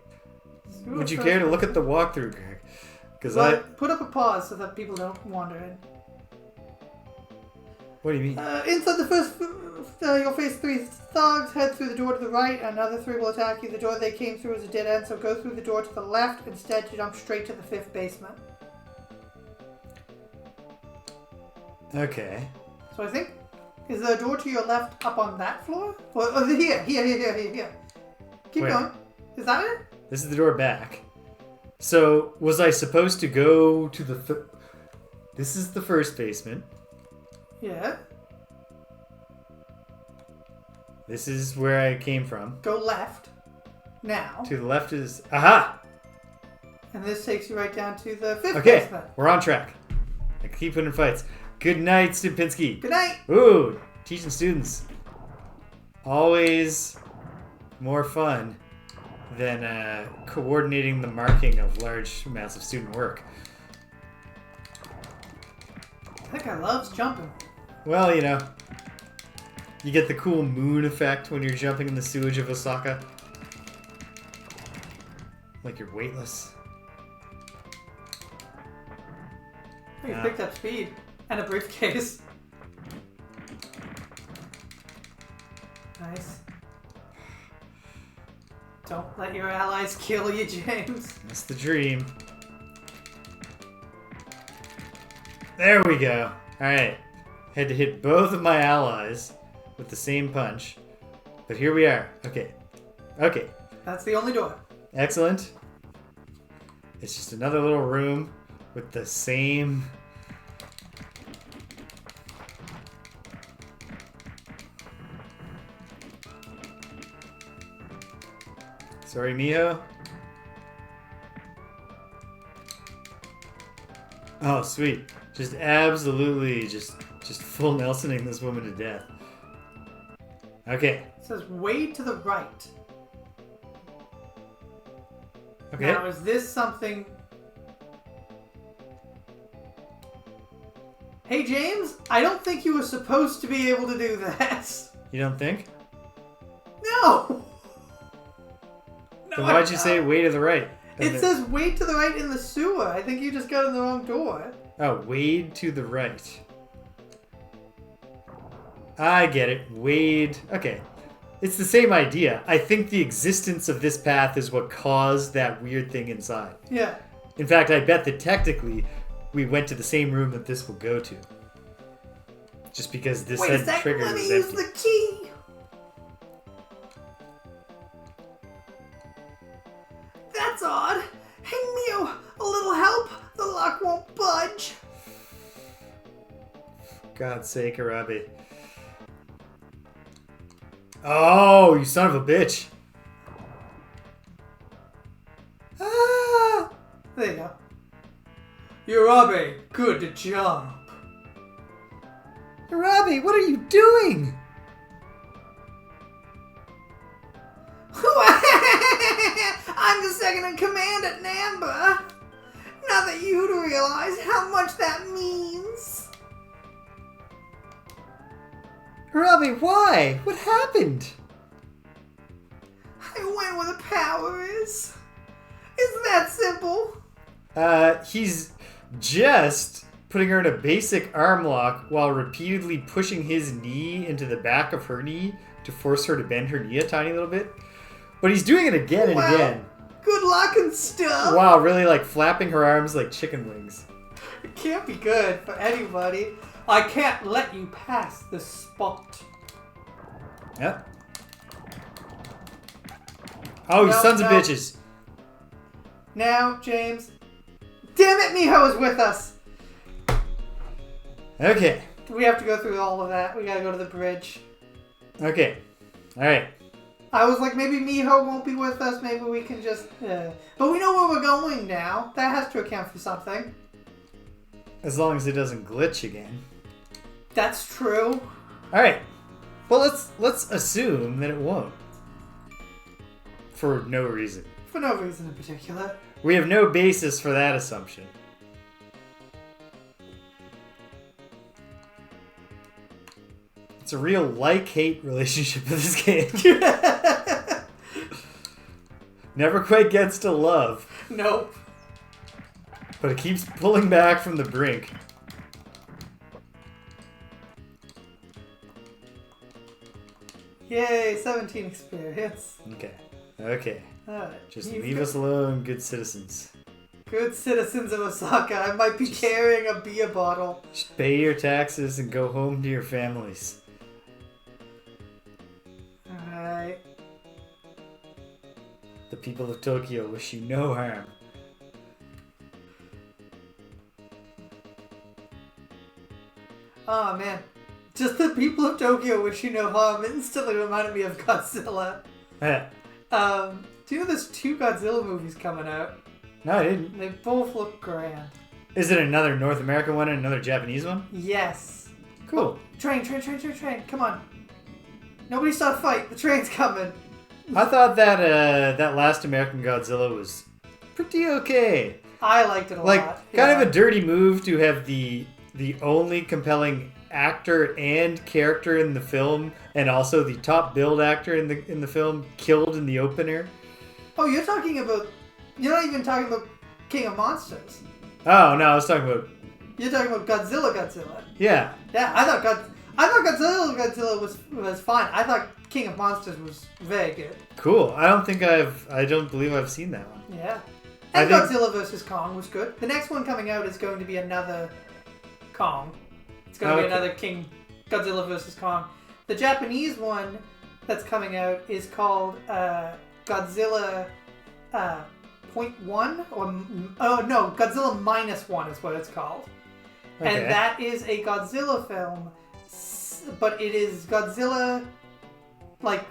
Would you care to look at the walkthrough, Greg? Because put up a pause so that people don't wander in. What do you mean? Inside the first, you'll face 3 thugs. Head through the door to the right. Another 3 will attack you. The door they came through is a dead end, so go through the door to the left. Instead, you jump straight to the 5th basement. Okay. So I think, is there a door to your left up on that floor? Or here. Keep going. Is that it? This is the door back. So, was I supposed to go to the... This is the first basement. Yeah. This is where I came from. Go left. Now. To the left is... Aha! And this takes you right down to the 5th Okay, basement. we're on track. I keep winning fights. Good night, Stupinski. Good night. Ooh, teaching students. Always more fun than coordinating the marking of large amounts of student work. That guy loves jumping. Well, you know, you get the cool moon effect when you're jumping in the sewage of Osaka. Like you're weightless. You picked up speed. And a briefcase. Nice. Don't let your allies kill you, James. That's the dream. There we go. Alright. Had to hit both of my allies with the same punch. But here we are. Okay. Okay. That's the only door. Excellent. It's just another little room with the same... Sorry, Miho. Oh, sweet. Just absolutely just full Nelsoning this woman to death. Okay. It says way to the right. Okay. Now, is this something... Hey, James, I don't think you were supposed to be able to do this. You don't think? No! Then why'd you say way to the right? It says way to the right in the sewer. I think you just got in the wrong door. Oh, wade to the right. I get it. Wade. Okay. It's the same idea. I think the existence of this path is what caused that weird thing inside. Yeah. In fact, I bet that technically we went to the same room that this will go to. Just because this Wait, said trigger let me was use empty. the key. That's odd. Hang me a little help. The lock won't budge. God's sake, Arabi. Oh, you son of a bitch. Ah! There you go. Urabe, good job. Arabi, what are you doing? I'm the second in command at Namba. Now that you realize how much that means. Arabi, why? What happened? I went where the power is. It's that simple. He's just putting her in a basic arm lock while repeatedly pushing his knee into the back of her knee to force her to bend her knee a tiny little bit. But he's doing it again and again. Good luck and stuff. Wow, really like flapping her arms like chicken wings. It can't be good for anybody. I can't let you pass the spot. Yep. Oh, you sons of bitches. Now, James. Damn it, Miho is with us. Okay. We have to go through all of that. We gotta go to the bridge. Okay. Alright. I was like, maybe Miho won't be with us. Maybe we can just... But we know where we're going now. That has to account for something. As long as it doesn't glitch again. That's true. Alright. Well, let's assume that it won't. For no reason. For no reason in particular. We have no basis for that assumption. It's a real like-hate relationship with this game. Never quite gets to love. Nope. But it keeps pulling back from the brink. Yay, 17 experience. Okay. Okay. Alright. Just leave us alone, good citizens. Good citizens of Osaka. I might be carrying a beer bottle. Just pay your taxes and go home to your families. Alright. The people of Tokyo wish you no harm. Oh man. Just the people of Tokyo wish you no harm instantly reminded me of Godzilla. Do you know there's 2 Godzilla movies coming out? No, I didn't. They both look grand. Is it another North American one and another Japanese one? Yes. Cool. Train. Come on. Nobody start fight. The train's coming. I thought that that last American Godzilla was pretty okay. I liked it a lot. Kind of a dirty move to have the only compelling actor and character in the film, and also the top billed actor in the film, killed in the opener. Oh, you're not even talking about King of Monsters. Oh no, I was talking about. You're talking about Godzilla. Yeah. Yeah, I thought Godzilla was fine. I thought King of Monsters was very good. Cool. I don't believe I've seen that one. Yeah. And Godzilla vs. Kong was good. The next one coming out is going to be another Kong. It's going to be another Godzilla vs. Kong. The Japanese one that's coming out is called Godzilla .1 Godzilla -1 is what it's called. Okay. And that is a Godzilla film, but it is Godzilla, like,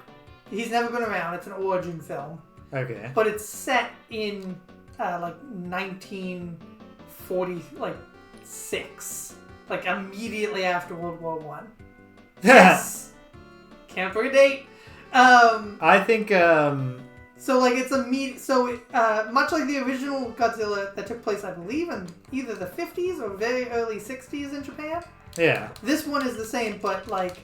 he's never been around. It's an origin film. Okay. But it's set in, 1946. Like, immediately after World War I. Yes! Can't forget a date. I think, So, like, it's much like the original Godzilla that took place, I believe, in either the 50s or very early 60s in Japan. Yeah. This one is the same, but, like,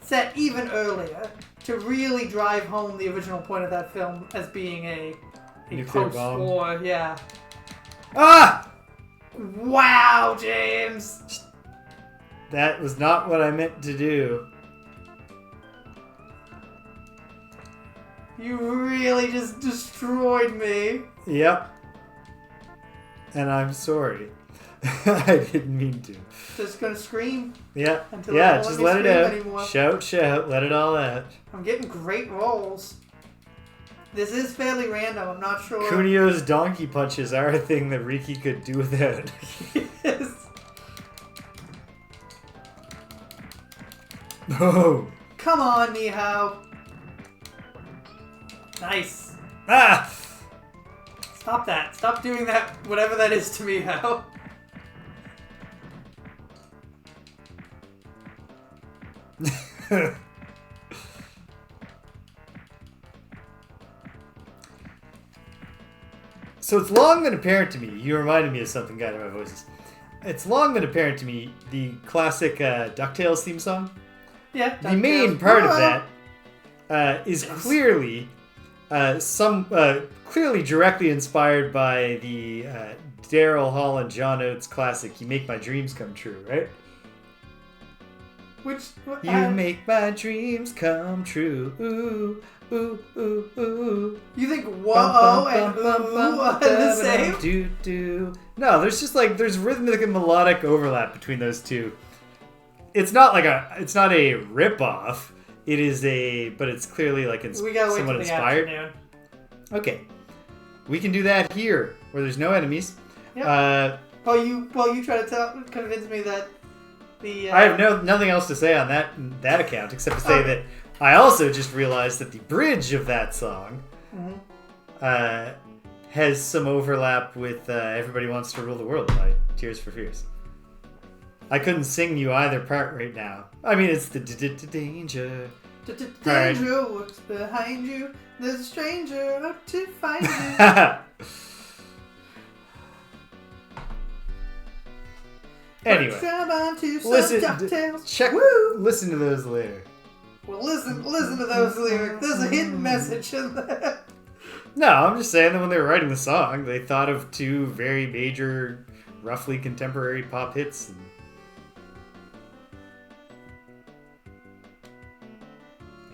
set even earlier to really drive home the original point of that film as being a post-war, yeah. Ah! Wow, James! That was not what I meant to do. You really just destroyed me. Yep. And I'm sorry. I didn't mean to. Just gonna scream. Yeah. Yeah, just let it out. Anymore. Shout, let it all out. I'm getting great rolls. This is fairly random, I'm not sure. Kunio's donkey punches are a thing that Riki could do without. Yes. Oh. Come on, Nihao. Nice. Ah! Stop that. Stop doing that, whatever that is to me, Hao. So it's long been apparent to me, you reminded me of something, guiding my voices. It's long been apparent to me, the classic DuckTales theme song. Yeah. The main part of that is clearly clearly directly inspired by the Daryl Hall and John Oates classic, "You Make My Dreams Come True," right? You make my dreams come true. Ooh, ooh, ooh, ooh. You think whoa and ooh are the same? Do. No, there's rhythmic and melodic overlap between those two. It's not a rip-off. It is but it's clearly like somewhat inspired. Afternoon. Okay. We can do that here, where there's no enemies. Yep. While you try to convince me that I have nothing else to say on that account, except to say that I also just realized that the bridge of that song has some overlap with "Everybody Wants to Rule the World" by Tears for Fears. I couldn't sing you either part right now. I mean, it's the danger. Danger works behind you. There's a stranger out to find you. Anyway, listen to those later. Well, listen to those lyrics. There's a hidden message in there. No, I'm just saying that when they were writing the song, they thought of two very major, roughly contemporary pop hits.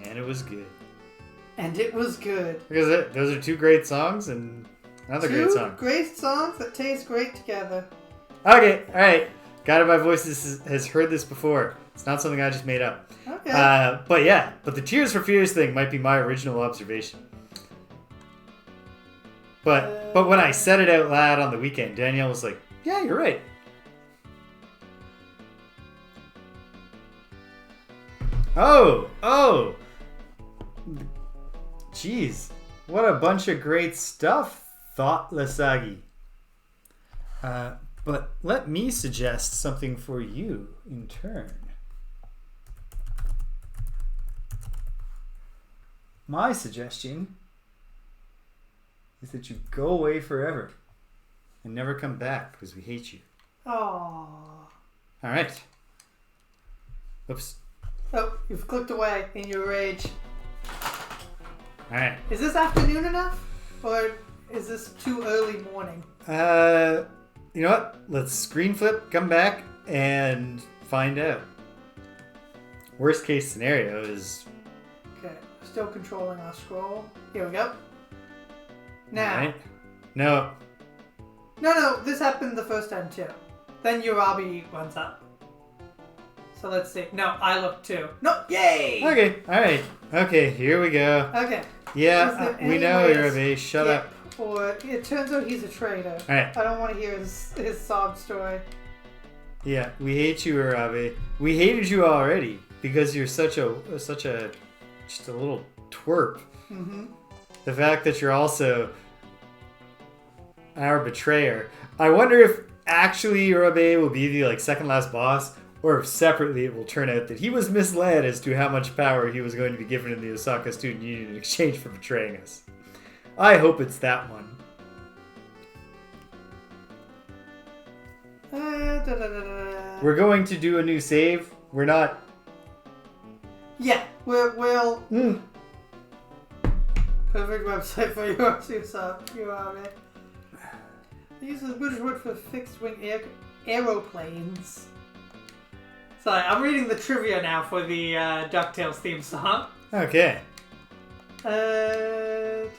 And it was good. Because those are two great songs and another great song. Two great songs that taste great together. Okay, alright. Guided by Voices has heard this before. It's not something I just made up. Okay. But the Tears for Fears thing might be my original observation. But when I said it out loud on the weekend, Danielle was like, "Yeah, you're right." Oh. Jeez. What a bunch of great stuff, Thoughtlessagi. But let me suggest something for you in turn. My suggestion is that you go away forever and never come back because we hate you. Aww. All right. Oops. Oh, you've clicked away in your rage. All right. Is this afternoon enough? Or is this too early morning? You know what? Let's screen flip, come back, and find out. Worst case scenario is... Okay, still controlling our scroll. Here we go. Now. Right. No, this happened the first time too. Then Urabi runs up. So let's see. No, I look too. No, yay! Okay, alright. Okay, here we go. Okay. Yeah, we know Urabi. Shut up. Or it turns out he's a traitor. Alright. I don't want to hear his sob story. Yeah, we hate you, Urabi. We hated you already because you're such a just a little twerp. Mm-hmm. The fact that you're also our betrayer. I wonder if actually Urabi will be the second last boss, or if separately it will turn out that he was misled as to how much power he was going to be given in the Osaka Student Union in exchange for betraying us. I hope it's that one. We're going to do a new save. We're not... Yeah, we'll... Perfect website for Urabi. They use the British word for fixed-wing aeroplanes. Sorry, I'm reading the trivia now for the DuckTales theme song. Okay. The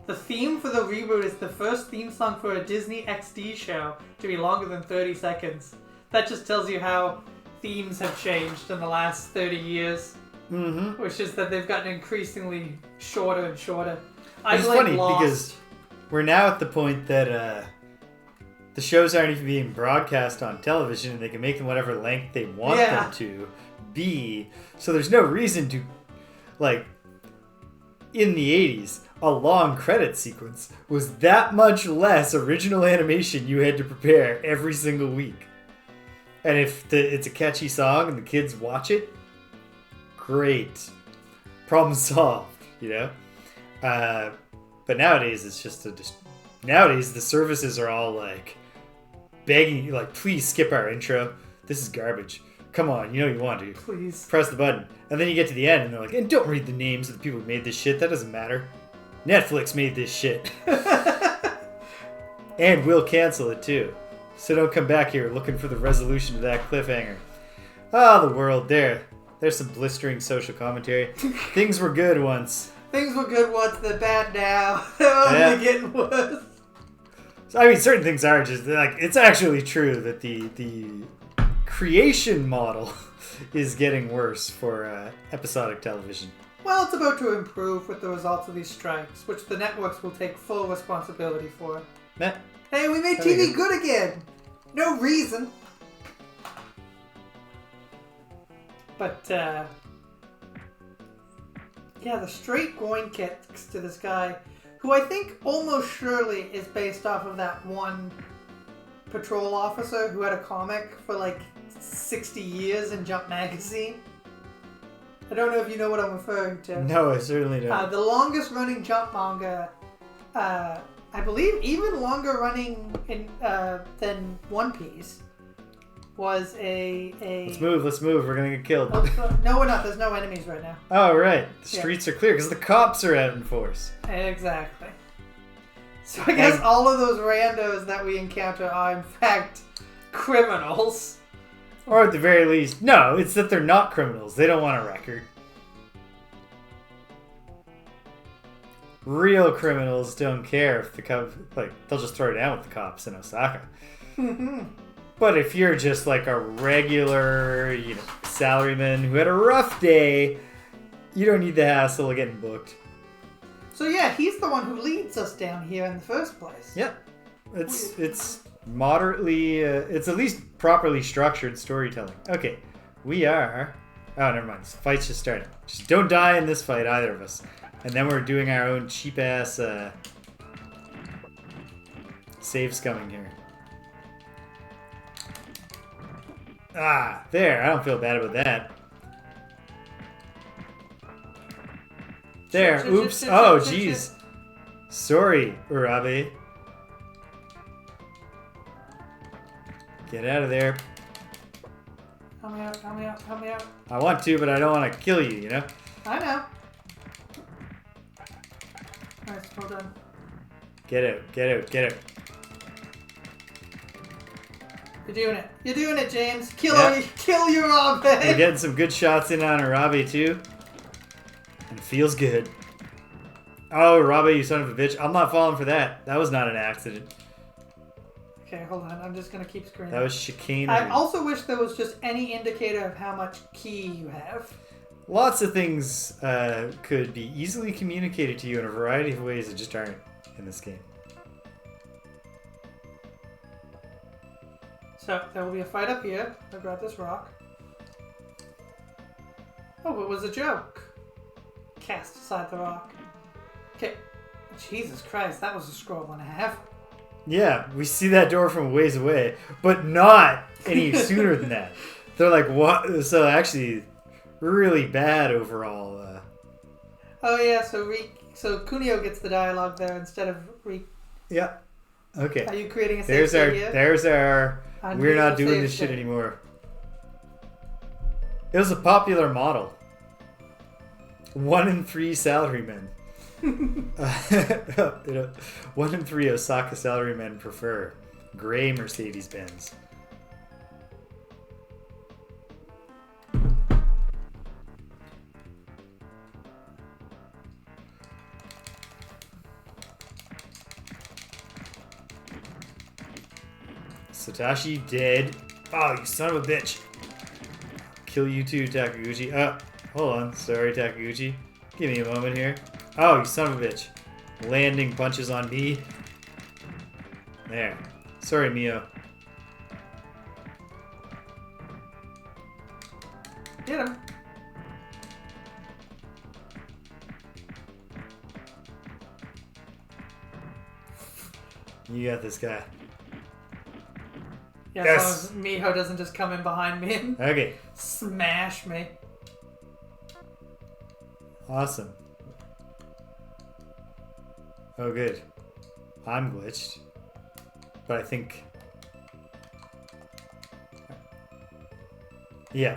theme for the reboot is the first theme song for a Disney XD show to be longer than 30 seconds. That just tells you how themes have changed in the last 30 years. Mm-hmm. Which is that they've gotten increasingly shorter and shorter. It's funny because we're now at the point that the shows aren't even being broadcast on television, and they can make them whatever length they want them to be. So there's no reason to, like, in the 80s, a long credit sequence was that much less original animation you had to prepare every single week. And if it's a catchy song and the kids watch it, great. Problem solved, you know? But nowadays, it's just nowadays, the services are all like begging you, like, please skip our intro. This is garbage. Come on, you know you want to. Please. Press the button. And then you get to the end and they're like, and don't read the names of the people who made this shit. That doesn't matter. Netflix made this shit. And we'll cancel it too. So don't come back here looking for the resolution to that cliffhanger. Oh, the world. There's some blistering social commentary. Things were good once. Things were good once, they're bad now. They're only getting worse. So, I mean, certain things are just, like, it's actually true that the creation model is getting worse for episodic television. Well, it's about to improve with the results of these strikes, which the networks will take full responsibility for. Hey, we made TV good again! No reason! But, yeah, the straight groin kicks to this guy, who I think almost surely is based off of that one patrol officer who had a comic for like 60 years in Jump Magazine. I don't know if you know what I'm referring to. No, I certainly don't. The longest running Jump manga, I believe even longer running than One Piece, was a... Let's move. We're going to get killed. No, we're not. There's no enemies right now. Oh, right. The streets are clear because the cops are out in force. Exactly. So I guess all of those randos that we encounter are in fact criminals. Or at the very least, no, it's that they're not criminals. They don't want a record. Real criminals don't care if the cops, like, they'll just throw down with the cops in Osaka. But if you're just like a regular, salaryman who had a rough day, you don't need the hassle of getting booked. So yeah, he's the one who leads us down here in the first place. Yep. It's moderately, it's at least properly structured storytelling. Okay, we are... Oh, never mind. This fight's just starting. Just don't die in this fight, either of us. And then we're doing our own cheap-ass save scumming here. Ah, there. I don't feel bad about that. There. Oops. Oh, jeez. Sorry, Urabe. Get out of there. Help me out, help me out, help me out. I want to, but I don't want to kill you, you know? I know. Alright, well done. Get out, get out, get out. You're doing it. You're doing it, James. Kill Urabe. We're getting some good shots in on Urabe, too. And it feels good. Oh, Urabe, you son of a bitch. I'm not falling for that. That was not an accident. Okay, hold on. I'm just going to keep screaming. That was chicanery. I also wish there was just any indicator of how much ki you have. Lots of things could be easily communicated to you in a variety of ways that just aren't in this game. So, there will be a fight up here. I'll grab this rock. Oh, it was a joke. Cast aside the rock. Okay. Jesus Christ, that was a scroll and a half. Yeah, we see that door from ways away, but not any sooner than that. They're like, what? So actually, really bad overall. Oh yeah, so Kunio gets the dialogue there instead of Reek. Yeah. Okay. Are you creating a save state here? There's our. We're not doing this shit anymore. It was a popular model. 1 in 3 salarymen. 1 in 3 Osaka salarymen prefer gray Mercedes-Benz. Satoshi dead. Oh, you son of a bitch. Kill you too, Takaguchi. Oh, hold on. Sorry, Takaguchi. Give me a moment here. Oh, you son of a bitch. Landing punches on me. There. Sorry, Mio. Get him. You got this guy. Yeah, Yes. as long as Miho doesn't just come in behind me and Okay. smash me. Awesome. Oh, good. I'm glitched. But I think... Yeah.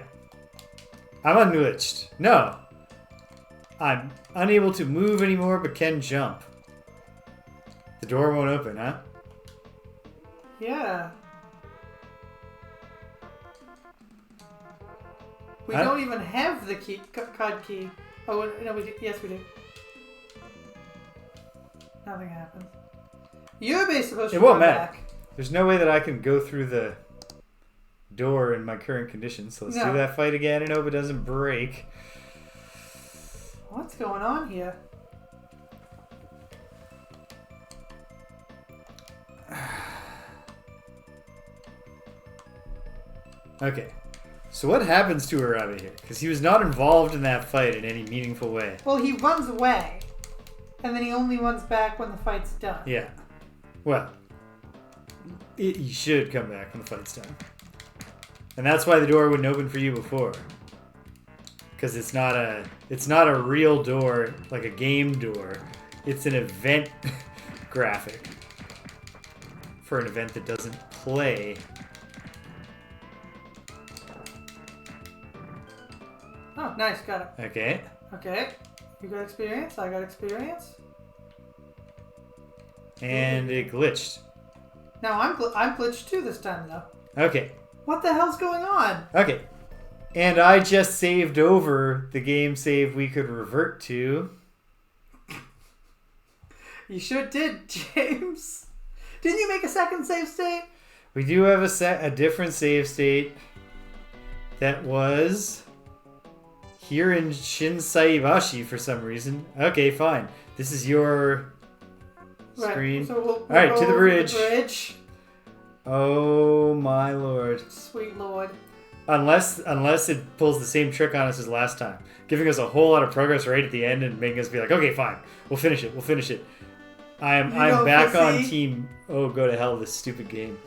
I'm unglitched. No. I'm unable to move anymore, but can jump. The door won't open, huh? Yeah. We I- don't even have the key, card key. Oh, no, we do. Yes, we do. Nothing happens. You're supposed to It won't run matter. back. There's no way that I can go through the door in my current condition, so let's No. do that fight again and hope it doesn't break. What's going on here? Okay. So what happens to Arabi here? Because he was not involved in that fight in any meaningful way. Well, he runs away, and then he only runs back when the fight's done. Yeah. Well, he should come back when the fight's done. And that's why the door wouldn't open for you before. Because it's not a real door, like a game door. It's an event graphic for an event that doesn't play. Oh, nice, got it. Okay. Okay, you got experience, I got experience. And it glitched. Now I'm glitched too this time though. Okay. What the hell's going on? Okay. And I just saved over the game save we could revert to. You sure did, James. Didn't you make a second save state? We do have a different save state that was here in Shinsaibashi for some reason. Okay, fine. This is your screen. Right, so we'll Alright, go to the over bridge. Oh my lord. Sweet lord. Unless it pulls the same trick on us as last time, giving us a whole lot of progress right at the end and making us be like, okay, fine, we'll finish it. I'm back on team. Oh, go to hell, this stupid game.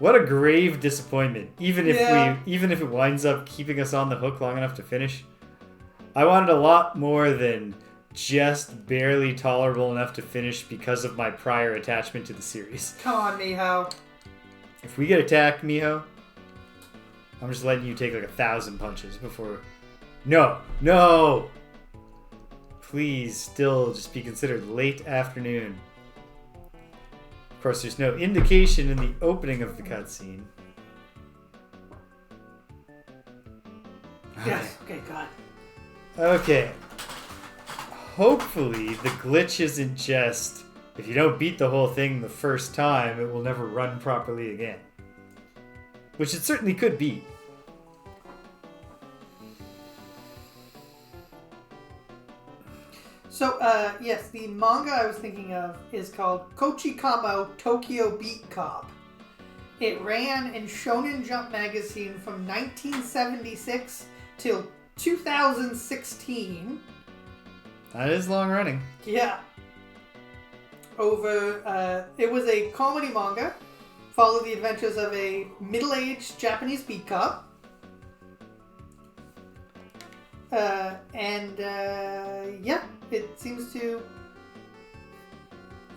What a grave disappointment. Even if it winds up keeping us on the hook long enough to finish. I wanted a lot more than just barely tolerable enough to finish because of my prior attachment to the series. Come on, Miho. If we get attacked, Miho, I'm just letting you take like 1,000 punches before... No! Please still just be considered late afternoon. Of course, there's no indication in the opening of the cutscene. Yes, okay, God. Okay. Hopefully, the glitch isn't just, if you don't beat the whole thing the first time, it will never run properly again. Which it certainly could be. So, yes, the manga I was thinking of is called Kochikamo Tokyo Beat Cop. It ran in Shonen Jump magazine from 1976 till 2016. That is long running. Yeah. It was a comedy manga. Followed the adventures of a middle-aged Japanese beat cop. It seems to...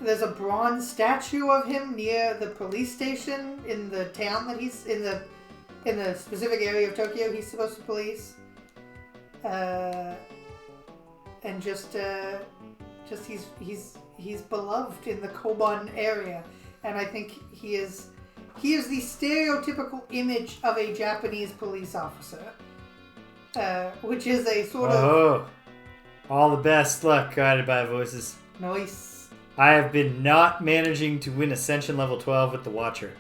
There's a bronze statue of him near the police station in the town that he's in the specific area of Tokyo he's supposed to police. And he's beloved in the Koban area, and I think he is the stereotypical image of a Japanese police officer, which is a sort of all the best luck, guided by voices. Nice. I have been not managing to win Ascension level 12 with the Watcher,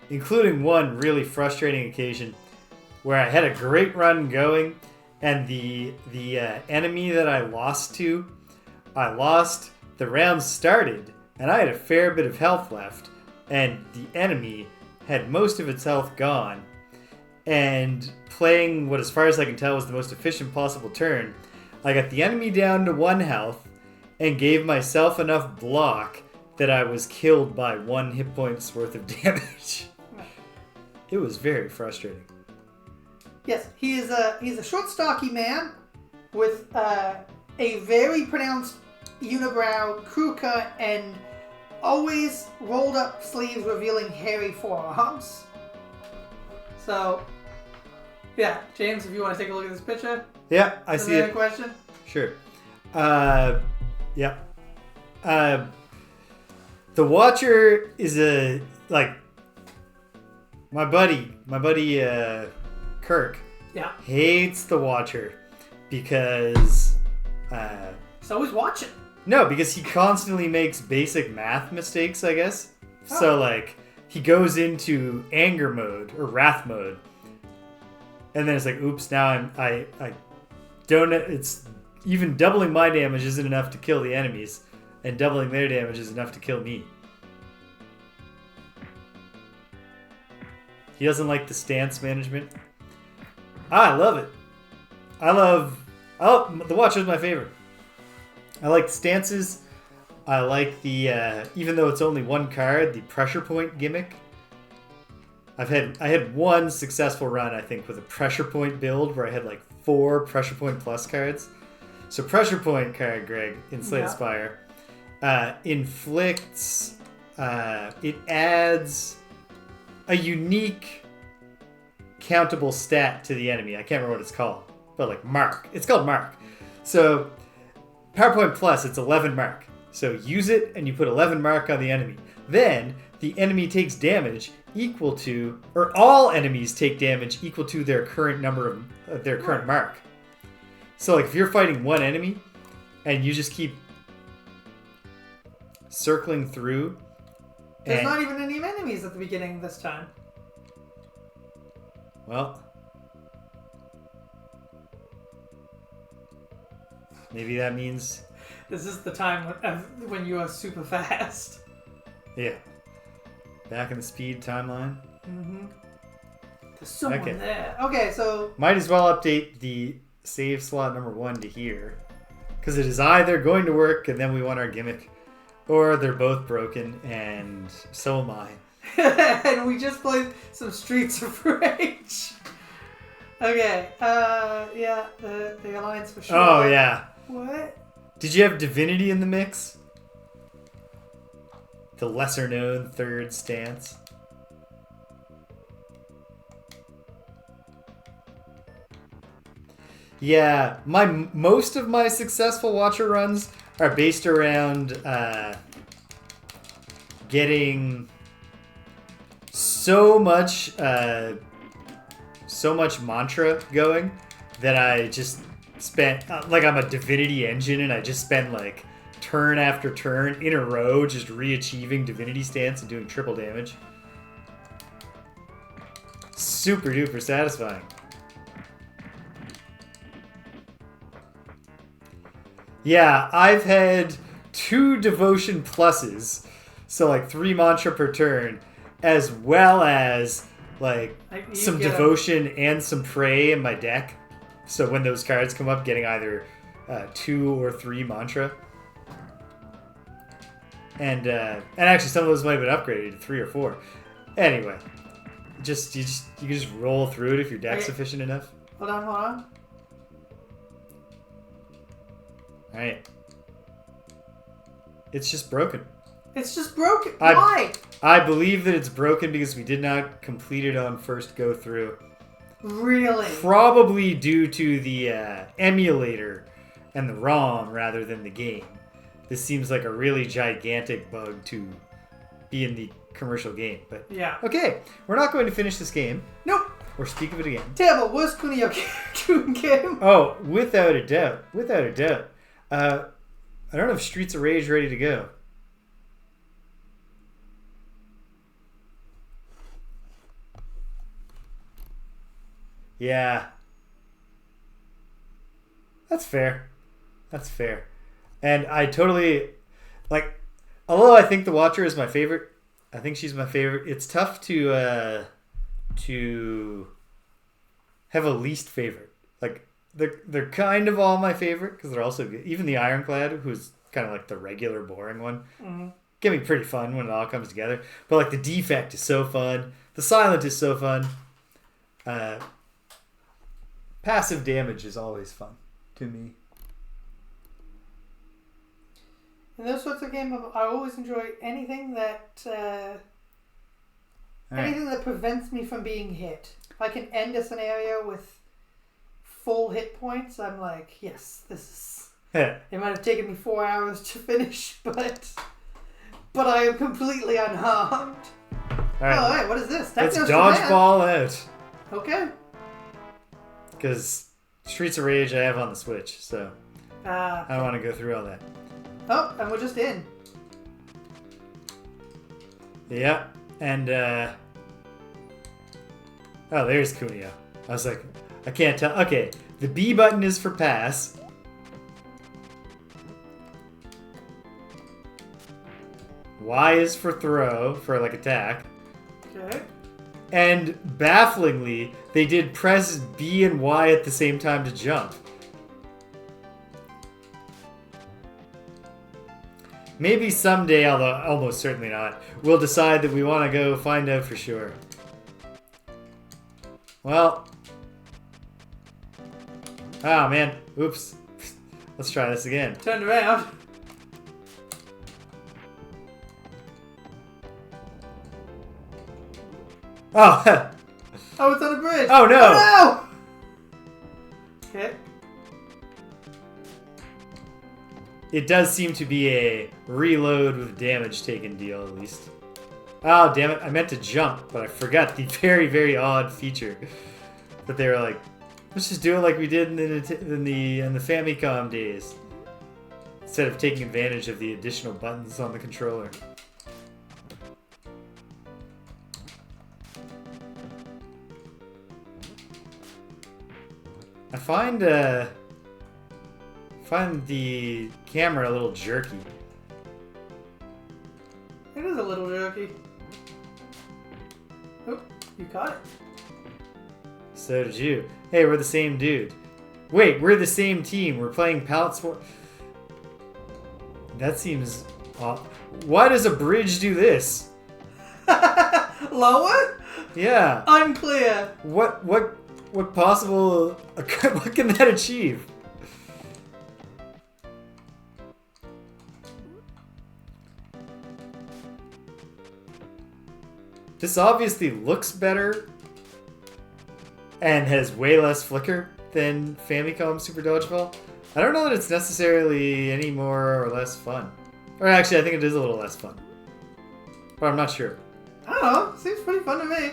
including one really frustrating occasion where I had a great run going, and the enemy that I lost, the round started, and I had a fair bit of health left, and the enemy had most of its health gone. And playing what, as far as I can tell, was the most efficient possible turn, I got the enemy down to 1 health and gave myself enough block that I was killed by 1 hit points worth of damage. It was very frustrating. Yes, he's a short, stocky man with a very pronounced unibrow, crew cut, and always rolled up sleeves revealing hairy forearms. So, yeah, James, if you want to take a look at this picture. Yeah, I see it. Question? Sure. Yeah. The Watcher is my buddy Kirk. Yeah. Hates the Watcher because he's always watching. No, because he constantly makes basic math mistakes, I guess. Oh. So he goes into anger mode or wrath mode, and then it's like, oops, now I don't. It's even doubling my damage isn't enough to kill the enemies, and doubling their damage is enough to kill me. He doesn't like the stance management. I love it. The Watcher is my favorite. I like the stances. I like the even though it's only 1 card, the pressure point gimmick. I had 1 successful run, I think, with a pressure point build where I had 4 pressure point plus cards. So pressure point card, Greg, in Slay Spire, inflicts. It adds a unique countable stat to the enemy. I can't remember what it's called, but mark. It's called mark. So PowerPoint Plus, it's 11 mark. So use it and you put 11 mark on the enemy. Then the enemy takes damage equal to, or all enemies take damage equal to their current number of their current mark. So if you're fighting 1 enemy and you just keep circling through. There's not even any enemies at the beginning this time. Well, maybe that means... This is the time when you are super fast. Yeah. Back in the speed timeline. Mm-hmm. There's someone there. Okay, so... Might as well update the save slot number 1 to here. Because it is either going to work and then we want our gimmick, or they're both broken and so am I. And we just played some Streets of Rage. Okay, yeah, the Alliance for sure. Oh, yeah. What? Did you have Divinity in the mix? The lesser known 3rd stance. Yeah, most of my successful Watcher runs are based around getting so much mantra going that I just spent I'm a Divinity engine and I just spend turn after turn in a row just re-achieving Divinity stance and doing triple damage. Super duper satisfying. Yeah, I've had 2 devotion pluses, so 3 mantra per turn, as well as some devotion and some pray in my deck. So when those cards come up, getting either 2 or 3 mantra. And actually some of those might have been upgraded to 3 or 4. Anyway, you can just roll through it if your deck's efficient enough. Hold on. Alright. It's just broken. It's just broken. Why? I believe that it's broken because we did not complete it on first go through. Really? Probably due to the emulator and the ROM rather than the game. This seems like a really gigantic bug to be in the commercial game. But yeah. Okay, we're not going to finish this game. Nope. Or speak of it again. Terrible. Worst Kunio-kun game. Oh, without a doubt. Without a doubt. I don't have Streets of Rage ready to go. Yeah. That's fair. That's fair. And I totally, although I think The Watcher is my favorite, I think she's my favorite. It's tough to have a least favorite. Like they're kind of all my favorite because they're also good. Even the Ironclad, who's kind of like the regular boring one, can be pretty fun when it all comes together. But like the Defect is so fun. The Silent is so fun. Passive Damage is always fun to me. In those sorts of games, I always enjoy anything that prevents me from being hit. If I can end a scenario with full hit points, I'm like, yes, this is... It might have taken me 4 hours to finish, but I am completely unharmed. Alright, what is this? Let's Dodgeball out. Okay. Because Streets of Rage I have on the Switch, so I don't want to go through all that. Oh, and we're just in. Yeah, and there's Kunio. I was like, I can't tell. Okay, the B button is for pass. Y is for throw, for like attack. Okay. And bafflingly, they did press B and Y at the same time to jump. Maybe someday, although almost certainly not, we'll decide that we want to go find out for sure. Well. Oh, man. Oops. Let's try this again. Turned around. Oh! Oh, it's on a bridge. Oh, no! Oh, no! Okay. It does seem to be a reload with damage taken deal, at least. Oh, damn it. I meant to jump, but I forgot the very, very odd feature. That they were like, let's just do it like we did in the Famicom days. Instead of taking advantage of the additional buttons on the controller. I find the camera a little jerky. It is a little jerky. Oh, you caught it. So did you. Hey, we're the same dude. Wait, we're the same team. We're playing Palette Swap. That seems odd. Why does a bridge do this? Lower? Yeah. Unclear. What possible... What can that achieve? This obviously looks better and has way less flicker than Famicom Super Dodgeball. I don't know that it's necessarily any more or less fun. Or actually, I think it is a little less fun. But I'm not sure. I don't know. Seems pretty fun to me.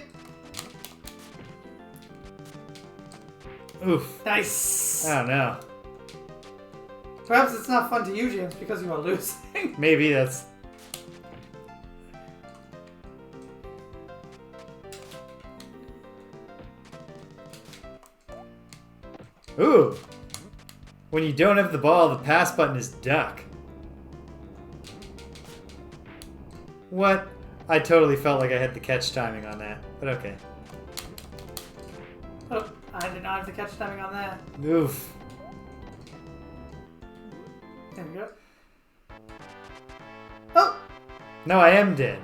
Oof. Nice. I don't know. Perhaps it's not fun to you, James, because you are losing. Maybe that's... Ooh! When you don't have the ball, the pass button is duck. What? I totally felt like I had the catch timing on that, but okay. Oh, I did not have the catch timing on that. Oof. There we go. Oh! No, I am dead.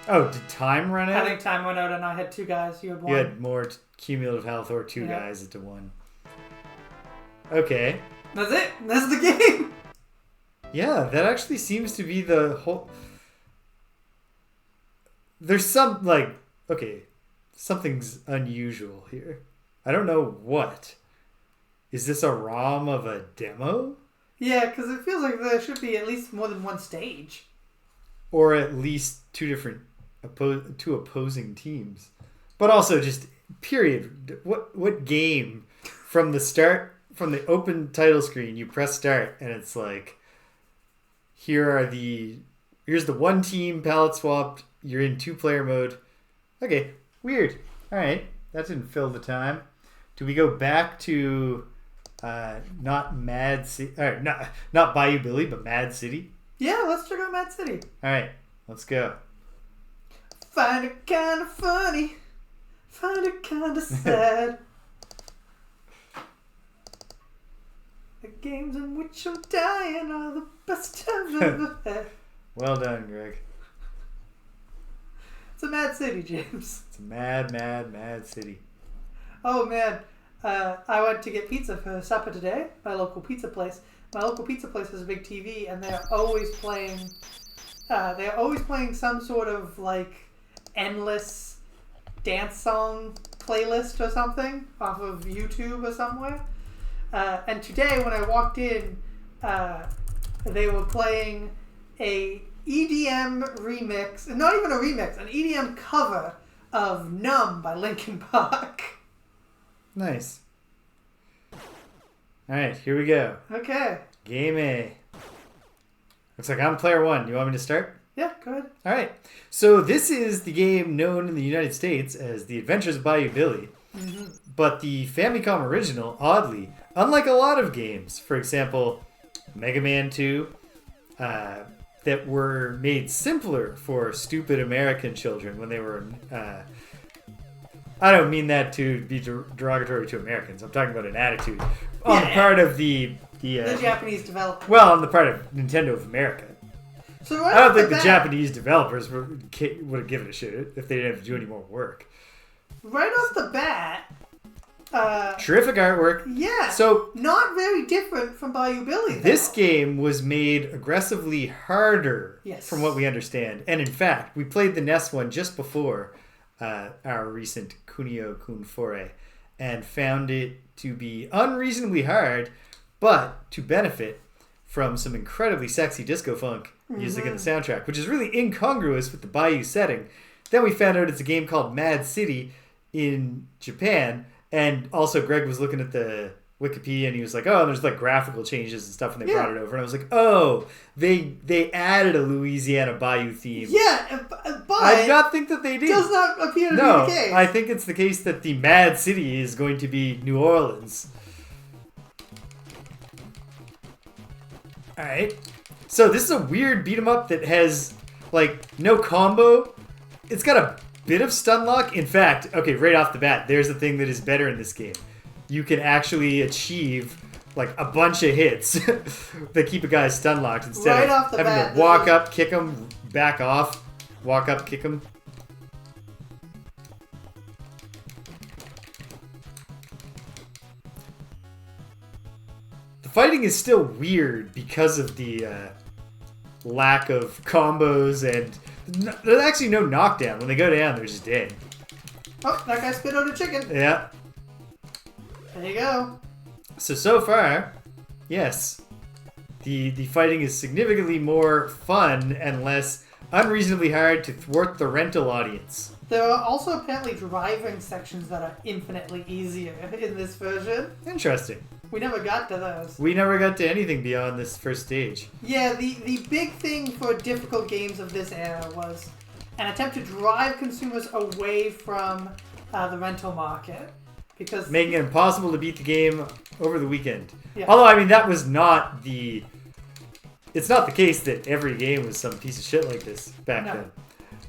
Oh, did time run out? I think time went out and I had two guys. You had one. You had more cumulative health or two guys into one. Okay. That's it. That's the game. Yeah, that actually seems to be the whole... There's some, like... Okay. Something's unusual here. I don't know what. Is this a ROM of a demo? Yeah, because it feels like there should be at least more than one stage. Or at least two opposing teams. But also just, period. What game from the start, from the open title screen, you press start and it's like, here's the one team palette swapped, you're in 2-player mode. Okay, weird. Alright, that didn't fill the time. Do we go back to not Mad City, or not Bayou Billy, but Mad City? Yeah, let's check out Mad City. Alright, let's go. Find it kind of funny. Find it kind of sad. The games in which I'm dying are the best I've ever had. Well done, Greg. It's a mad city, James. It's a mad, mad, mad city. Oh man, I went to get pizza for supper today. My local pizza place. My local pizza place has a big TV, and they're always playing. They're always playing some sort of like endless dance song playlist or something off of YouTube or somewhere. And today, when I walked in, they were playing a EDM remix, not even a remix, an EDM cover of Numb by Linkin Park. Nice. Alright, here we go. Okay. Game A. Looks like I'm player one. You want me to start? Yeah, go ahead. Alright. So this is the game known in the United States as The Adventures of Bayou Billy. Mm-hmm. But the Famicom original, oddly, unlike a lot of games, for example, Mega Man 2, that were made simpler for stupid American children when they were... I don't mean that to be derogatory to Americans. I'm talking about an attitude on the part of the Japanese developer. Well, on the part of Nintendo of America. So right I don't think the Japanese developers would have given a shit if they didn't have to do any more work. Right off the bat... terrific artwork. Yeah. So not very different from Bayou Billy, though. This game was made aggressively harder, yes, from what we understand. And in fact, we played the NES one just before our recent Kunio-kun foray and found it to be unreasonably hard, but to benefit from some incredibly sexy disco funk music in the soundtrack, which is really incongruous with the Bayou setting. Then we found out it's a game called Mad City in Japan, and also Greg was looking at the Wikipedia and he was like, oh, there's like graphical changes and stuff, and they brought it over, and I was like, oh, they added a Louisiana Bayou theme. Yeah, but I do not think that they did. Does not appear to be the case. I think it's the case that the Mad City is going to be New Orleans. Alright. So this is a weird beat 'em up that has like no combo. It's got a bit of stun lock. In fact, okay, right off the bat, there's the thing that is better in this game. You can actually achieve like a bunch of hits that keep a guy stun locked instead of having to walk up, kick him, back off, walk up, kick him. The fighting is still weird because of the lack of combos, and there's actually no knockdown. When they go down, they're just dead. Oh, that guy spit out a chicken. Yeah. There you go. So far, yes, the fighting is significantly more fun and less unreasonably hard to thwart the rental audience. There are also apparently driving sections that are infinitely easier in this version. Interesting. We never got to those. We never got to anything beyond this first stage. Yeah, the big thing for difficult games of this era was an attempt to drive consumers away from the rental market. Because making it impossible to beat the game over the weekend. Yeah. Although, I mean, that was not the... It's not the case that every game was some piece of shit like this back then.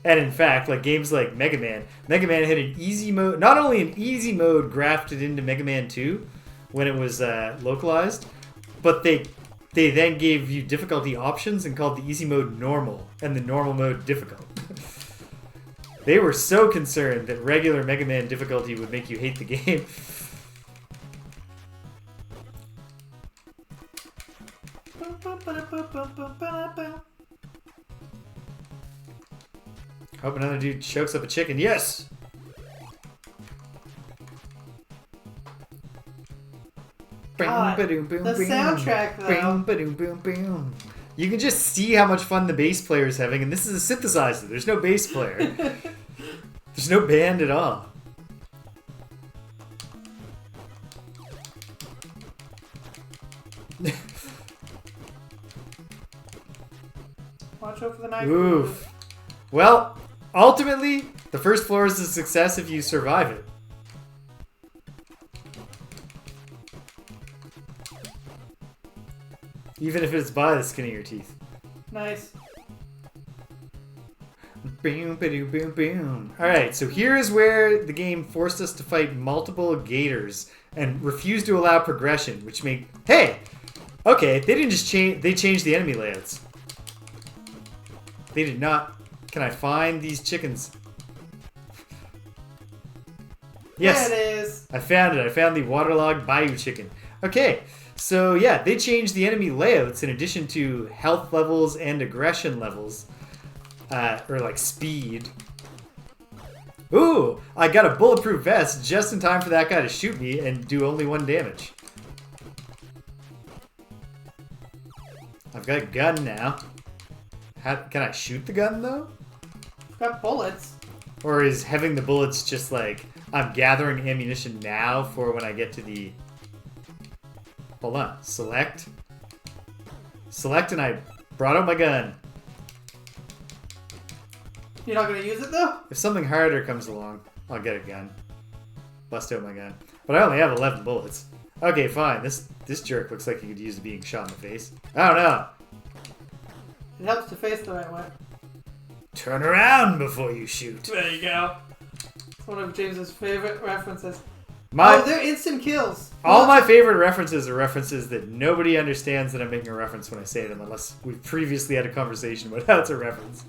And in fact, like games like Mega Man had an easy mode, not only an easy mode grafted into Mega Man 2 when it was localized, but they then gave you difficulty options and called the easy mode normal and the normal mode difficult. They were so concerned that regular Mega Man difficulty would make you hate the game. Hope another dude chokes up a chicken. Yes! God, the soundtrack, though. You can just see how much fun the bass player is having, and this is a synthesizer. There's no bass player. There's no band at all. Watch out for the knife. Oof. Well, ultimately, the first floor is a success if you survive it. Even if it's by the skin of your teeth. Nice. Boom, boom, boom, boom. All right, so here is where the game forced us to fight multiple gators and refused to allow progression, which made... Hey! Okay, they didn't just change... They changed the enemy layouts. They did not... Can I find these chickens? Yes. There it is. I found it. I found the waterlogged Bayou chicken. Okay, so yeah, they changed the enemy layouts in addition to health levels and aggression levels. Or like speed. Ooh, I got a bulletproof vest just in time for that guy to shoot me and do only 1 damage. I've got a gun now. Can I shoot the gun though? Got bullets. Or is having the bullets just like, I'm gathering ammunition now for when I get to the... Hold on. Select. Select and I brought out my gun. You're not going to use it though? If something harder comes along, I'll get a gun. Bust out my gun. But I only have 11 bullets. Okay, fine. This jerk looks like he could use being shot in the face. I don't know. It helps to face the right way. Turn around before you shoot. There you go. It's one of James's favorite references. Oh, they're instant kills. All my favorite references are references that nobody understands that I'm making a reference when I say them, unless we've previously had a conversation about how it's a reference.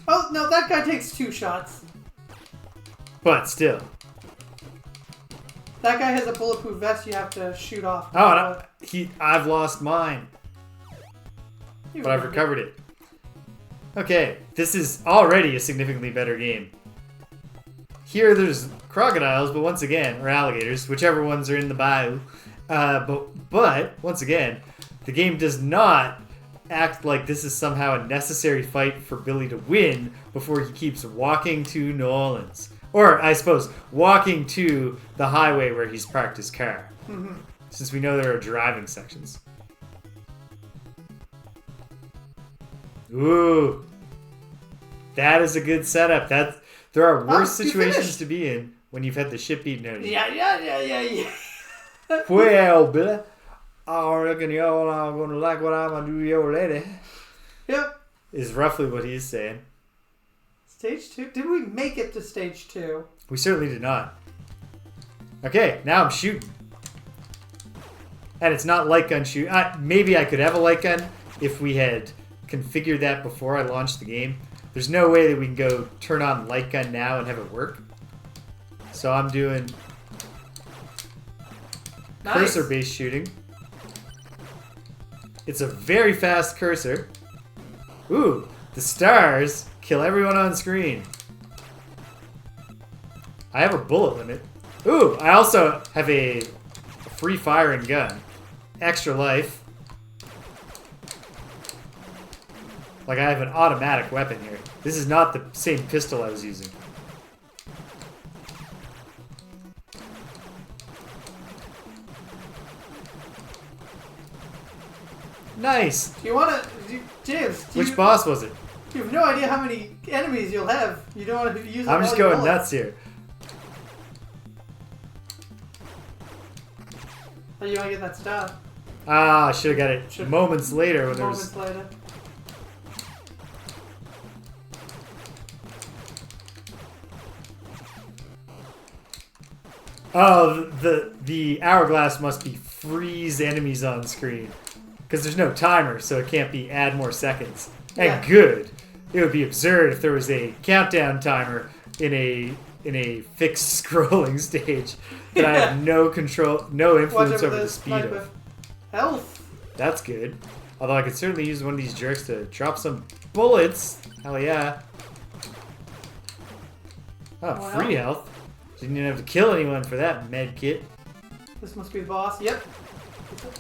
Oh, no, that guy takes 2 shots. But still. That guy has a bulletproof vest you have to shoot off. Oh, and I've lost mine. But I've recovered it. Okay, this is already a significantly better game. Here there's crocodiles, but once again, or alligators, whichever ones are in the bayou. But once again, the game does not act like this is somehow a necessary fight for Billy to win before he keeps walking to New Orleans. Or, I suppose, walking to the highway where he's parked his car. Mm-hmm. Since we know there are driving sections. Ooh. That is a good setup. There are worse situations to be in when you've had the shit beaten out of you. Yeah. Well, Billy, I reckon y'all are going to like what I'm going to do to your lady. Yep. Is roughly what he's saying. Stage 2? Did we make it to stage 2? We certainly did not. Okay, now I'm shooting. And it's not light gun shoot. Maybe I could have a light gun if we had configured that before I launched the game. There's no way that we can go turn on light gun now and have it work. So I'm doing cursor-based shooting. It's a very fast cursor. Ooh, the stars kill everyone on screen. I have a bullet limit. Ooh, I also have a free firing gun. Extra life. Like I have an automatic weapon here. This is not the same pistol I was using. Nice. Do you want to... James, Which boss was it? You have no idea how many enemies you'll have. You don't want to use I'm all just your going bullets. nuts here. Oh, you want to get that star. Ah, I should have got it moments later when there was... Moments later. Oh, the hourglass must be freeze enemies on screen. Because there's no timer, so it can't be add more seconds. And Yeah. good. It would be absurd if there was a countdown timer in a fixed scrolling stage that I have no control, no influence over the speed of. Health. That's good. Although I could certainly use one of these jerks to drop some bullets. Hell yeah. Oh, Oh, free health. Didn't even have to kill anyone for that med kit. This must be the boss. Yep.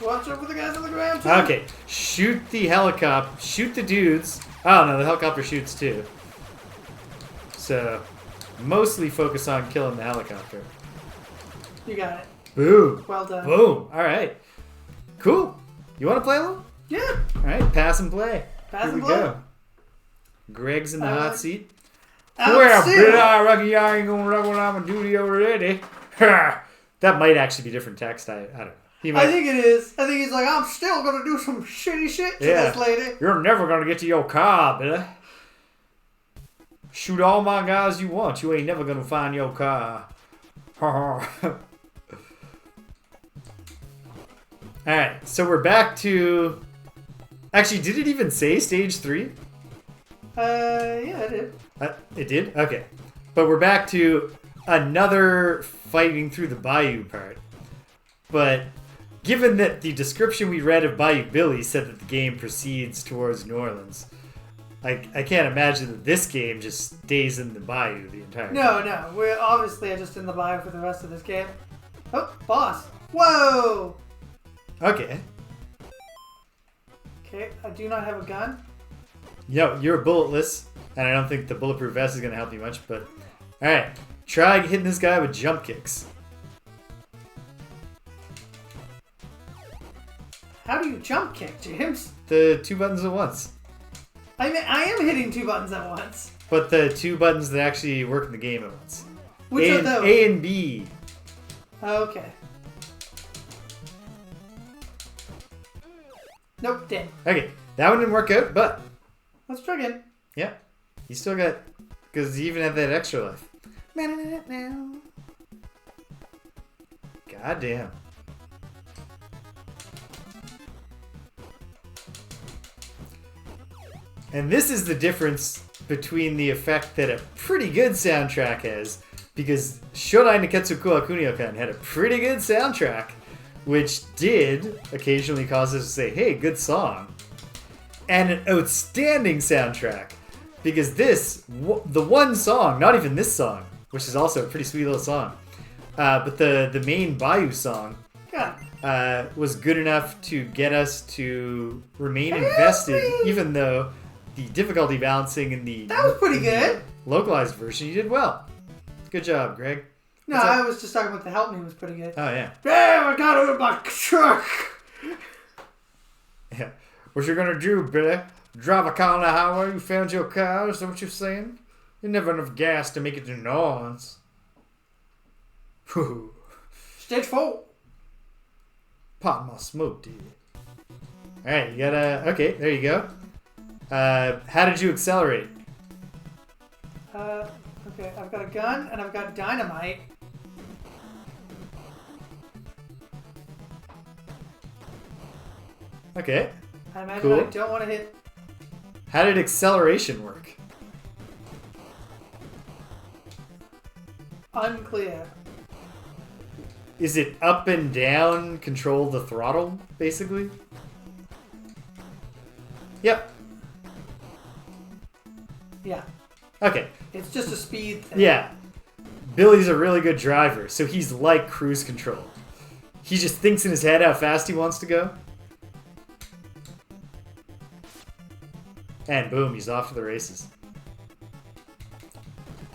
Watch out for the guys on the ground too. Okay, shoot the helicopter. Shoot the dudes. Oh no, the helicopter shoots too. So, mostly focus on killing the helicopter. You got it. Boom. Well done. Boom. All right. Cool. You want to play a little? Yeah. All right, pass and play. Pass Here and we play. go. Greg's in the hot seat. Alex Well, Steele. Bill, I reckon y'all ain't gonna rock when I'm on duty already. That might actually be different text. I don't know. He might. I think it is. I think he's like, I'm still gonna do some shitty shit to Yeah. this lady. You're never gonna get to your car, Billy. Shoot all my guys you want. You ain't never gonna find your car. Alright, so we're back to... Actually, did it even say stage 3? Yeah, it did. It did? Okay. But we're back to another fighting through the bayou part. But given that the description we read of Bayou Billy said that the game proceeds towards New Orleans, I can't imagine that this game just stays in the bayou the entire time. No. We're obviously just in the bayou for the rest of this game. Oh, boss. Whoa! Okay. Okay, I do not have a gun. Yo, you're bulletless, and I don't think the bulletproof vest is going to help you much, but... Alright, try hitting this guy with jump kicks. How do you jump kick, James? The 2 buttons at once. I mean, I am hitting 2 buttons at once. But the 2 buttons that actually work in the game at once. Which are those? A and B. Okay. Nope, dead. Okay, that one didn't work out, but... Let's try again. Yeah, you still got... Because you even have that extra life. God damn. And this is the difference between the effect that a pretty good soundtrack has, because Shodai Nekketsu Koha Kunio-kun had a pretty good soundtrack, which did occasionally cause us to say, hey, good song. And an outstanding soundtrack, because this, the one song, not even this song, which is also a pretty sweet little song, but the main Bayou song was good enough to get us to remain invested, even though the difficulty balancing in the... That was pretty good. Localized version, you did well. Good job, Greg. No, I was just talking about the help me was pretty good. Oh, yeah. Damn, I got it with my truck. Yeah. What you gonna do, Billy? Drive a car on the highway? You found your car? Is that what you're saying? You never enough gas to make it to New Orleans. Whew. Stage 4. Pop my smoke, dude. Alright, you gotta... Okay, there you go. How did you accelerate? Okay, I've got a gun and I've got dynamite. Okay. I imagine Cool. I don't want to hit... How did acceleration work? Unclear. Is it up and down, control the throttle, basically? Yep. Yeah. Okay. It's just a speed thing. Yeah. Billy's a really good driver, so he's like cruise control. He just thinks in his head how fast he wants to go. And boom, he's off to the races.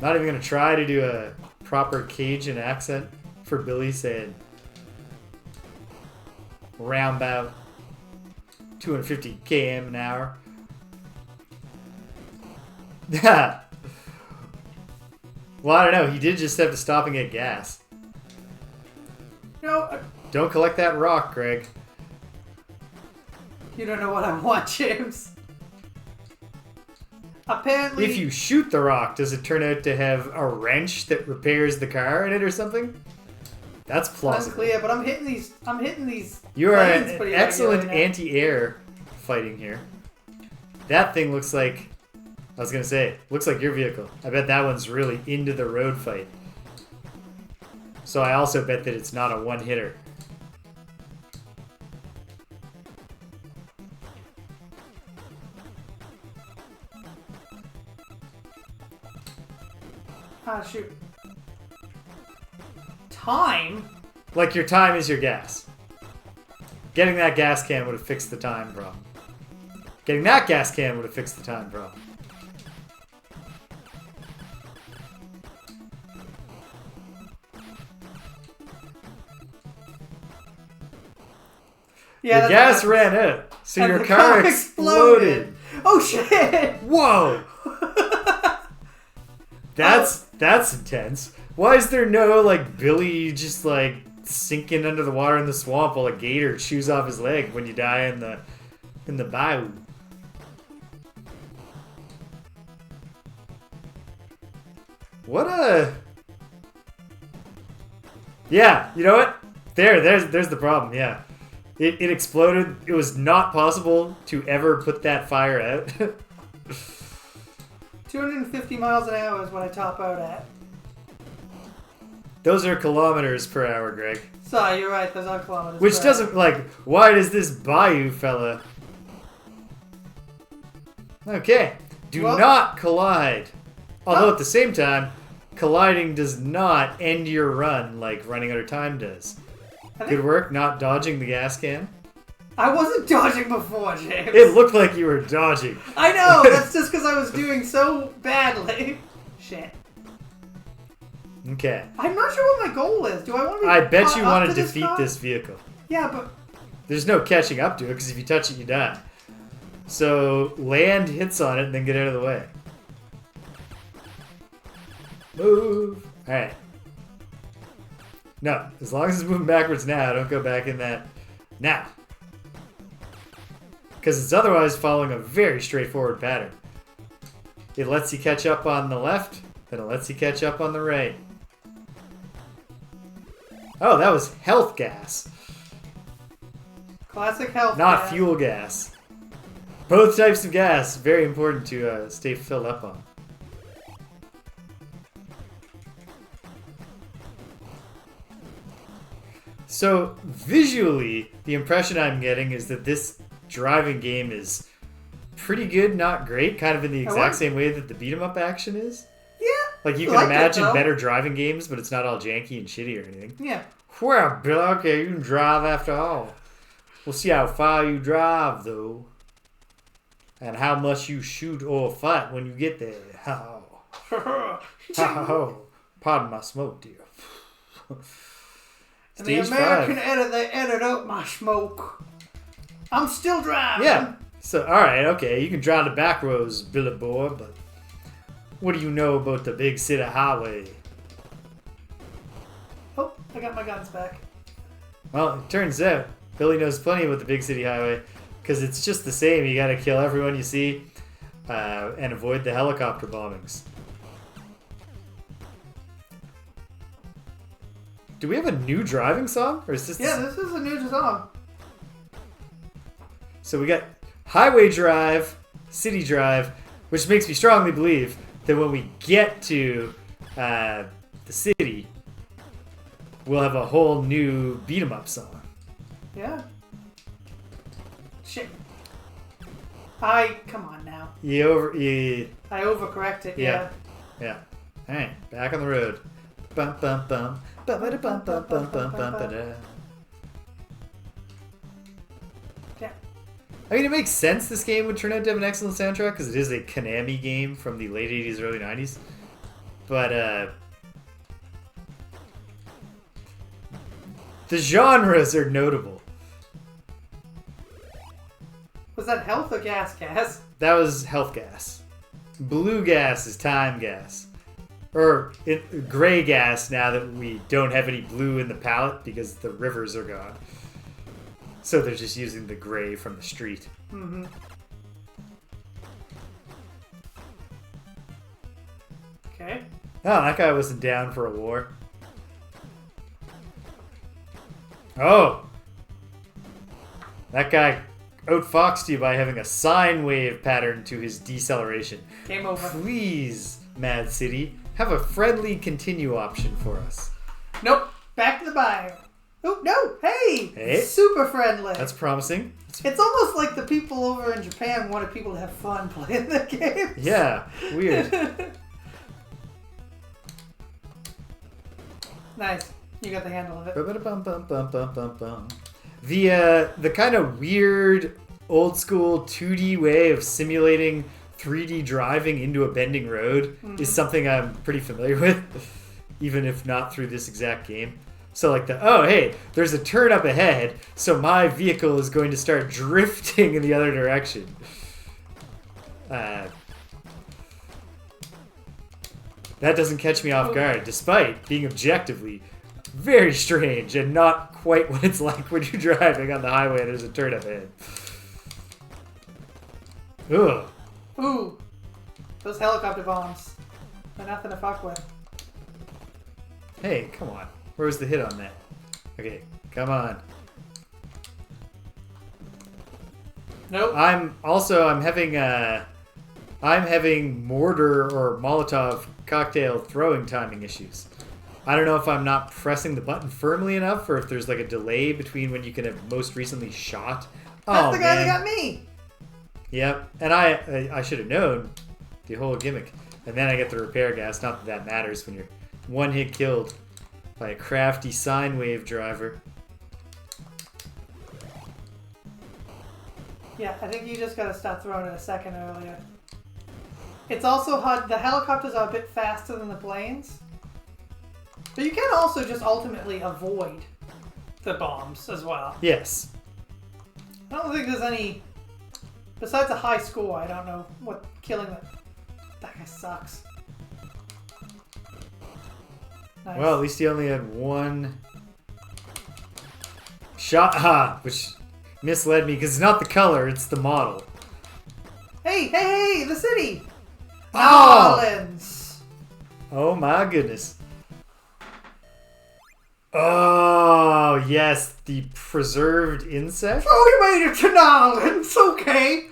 Not even going to try to do a proper Cajun accent for Billy saying around about 250 km an hour. Well, I don't know. He did just have to stop and get gas. No, Don't collect that rock, Greg. you don't know what I want, James. Apparently... If you shoot the rock, does it turn out to have a wrench that repairs the car in it or something? That's plausible. Unclear, but I'm hitting these... You are planes an pretty excellent regularly now. anti-air fighting here. That thing looks like... I was going to say, looks like your vehicle. I bet that one's really into the road fight. So I also bet that it's not a one-hitter. Ah, shoot. Time? Like your time is your gas. Getting that gas can would have fixed the time problem. Getting that gas can would have fixed the time problem. Yeah, the that's gas ran out, so and your the car exploded. Oh shit! Whoa! That's intense. Why is there no like Billy just like sinking under the water in the swamp while a gator chews off his leg when you die in the bayou? What a... Yeah, you know what? There's the problem, yeah. It exploded. It was not possible to ever put that fire out. 250 miles an hour is what I top out at. Those are kilometers per hour, Greg. Sorry, you're right. Those are kilometers Which per doesn't, like, why does this Bayou fella... Okay. Do not collide. Although at the same time, colliding does not end your run like running out of time does. Good work not dodging the gas can. I wasn't dodging before, James. It looked like you were dodging. I know. That's just because I was doing so badly. Shit. Okay. I'm not sure what my goal is. Do I want to? I bet you want to defeat this vehicle. Yeah, but there's no catching up to it because if you touch it, you die. So land hits on it and then get out of the way. Move. All right. No, as long as it's moving backwards now, don't go back in that now. Because it's otherwise following a very straightforward pattern. It lets you catch up on the left, then it lets you catch up on the right. Oh, that was health gas. Classic health Not gas. Fuel gas. Both types of gas, very important to stay filled up on. So, visually, the impression I'm getting is that this driving game is pretty good, not great, kind of in the exact same way that the beat-em-up action is. Yeah. Like, you can imagine better driving games, but it's not all janky and shitty or anything. Yeah. Well, Bill, okay, you can drive after all. We'll see how far you drive, though. And how much you shoot or fight when you get there. Oh. Pardon my smoke, dear. And the American editor, they edit out my smoke. I'm still driving. Yeah. So, alright, okay. You can drive the back roads, Billy boy, but what do you know about the big city highway? Oh, I got my guns back. Well, it turns out Billy knows plenty about the big city highway because it's just the same. You gotta kill everyone you see and avoid the helicopter bombings. Do we have a new driving song? Or is this? Yeah, this is a new song. So we got Highway Drive, City Drive, which makes me strongly believe that when we get to the city, we'll have a whole new beat-em-up song. Yeah. Shit. Come on now. I overcorrected, yeah. Yeah. Alright, back on the road. Bum bum bum. Bum bum bum bum bum bum bum. Yeah. I mean, it makes sense this game would turn out to have an excellent soundtrack because it is a Konami game from the late 80s, early 90s. But, the genres are notable. Was that health or gas? That was health gas. Blue gas is time gas. Or gray gas now that we don't have any blue in the palette because the rivers are gone. So they're just using the gray from the street. Mm-hmm. Okay. Oh, that guy wasn't down for a war. Oh! That guy outfoxed you by having a sine wave pattern to his deceleration. Game over. Please, Mad City, have a friendly continue option for us. Nope. Back to the bio. Oh, no. Hey. Super friendly. That's promising. It's almost like the people over in Japan wanted people to have fun playing the game. Yeah. Weird. Nice. You got the handle of it. The kind of weird old school 2D way of simulating 3D driving into a bending road is something I'm pretty familiar with, even if not through this exact game. So like hey, there's a turn up ahead, so my vehicle is going to start drifting in the other direction. That doesn't catch me off guard, despite being objectively very strange and not quite what it's like when you're driving on the highway and there's a turn up ahead. Ugh. Ooh. Those helicopter bombs. They're nothing to fuck with. Hey, come on. Where was the hit on that? Okay, come on. Nope. I'm having mortar or Molotov cocktail throwing timing issues. I don't know if I'm not pressing the button firmly enough or if there's like a delay between when you can have most recently shot. That's the guy that got me. Yep, and I should have known the whole gimmick. And then I get the repair gas. Not that matters when you're one hit killed by a crafty sine wave driver. Yeah, I think you just gotta stop throwing it a second earlier. It's also hard. The helicopters are a bit faster than the planes. But you can also just ultimately avoid the bombs as well. Yes. I don't think there's any... Besides a high score, I don't know what killing that guy sucks. Nice. Well, at least he only had one shot, which misled me because it's not the color, it's the model. Hey, the city! Oh! Orleans! Oh my goodness. Oh, yes, the preserved insect. Oh, you made it to New Orleans, okay.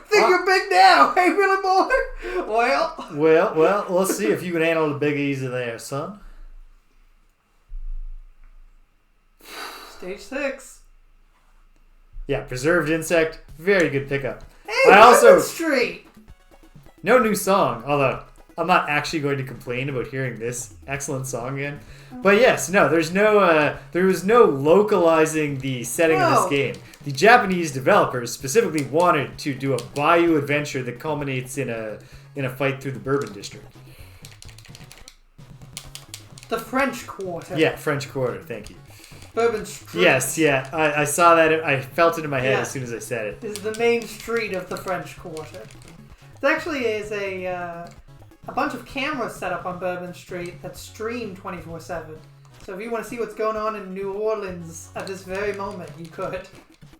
Think you're big now, hey, Billy boy? Well, let's see if you can handle the big easy there, son. Stage 6. Yeah, preserved insect, very good pickup. Hey, Bourbon Street! No new song, although I'm not actually going to complain about hearing this excellent song again. But yes, no, there was no localizing the setting of this game. The Japanese developers specifically wanted to do a bayou adventure that culminates in a fight through the Bourbon District. The French Quarter. Yeah, French Quarter, thank you. Bourbon Street. Yes, yeah, I saw that. I felt it in my head as soon as I said it. This is the main street of the French Quarter. There actually is a bunch of cameras set up on Bourbon Street that stream 24/7. So if you want to see what's going on in New Orleans at this very moment, you could.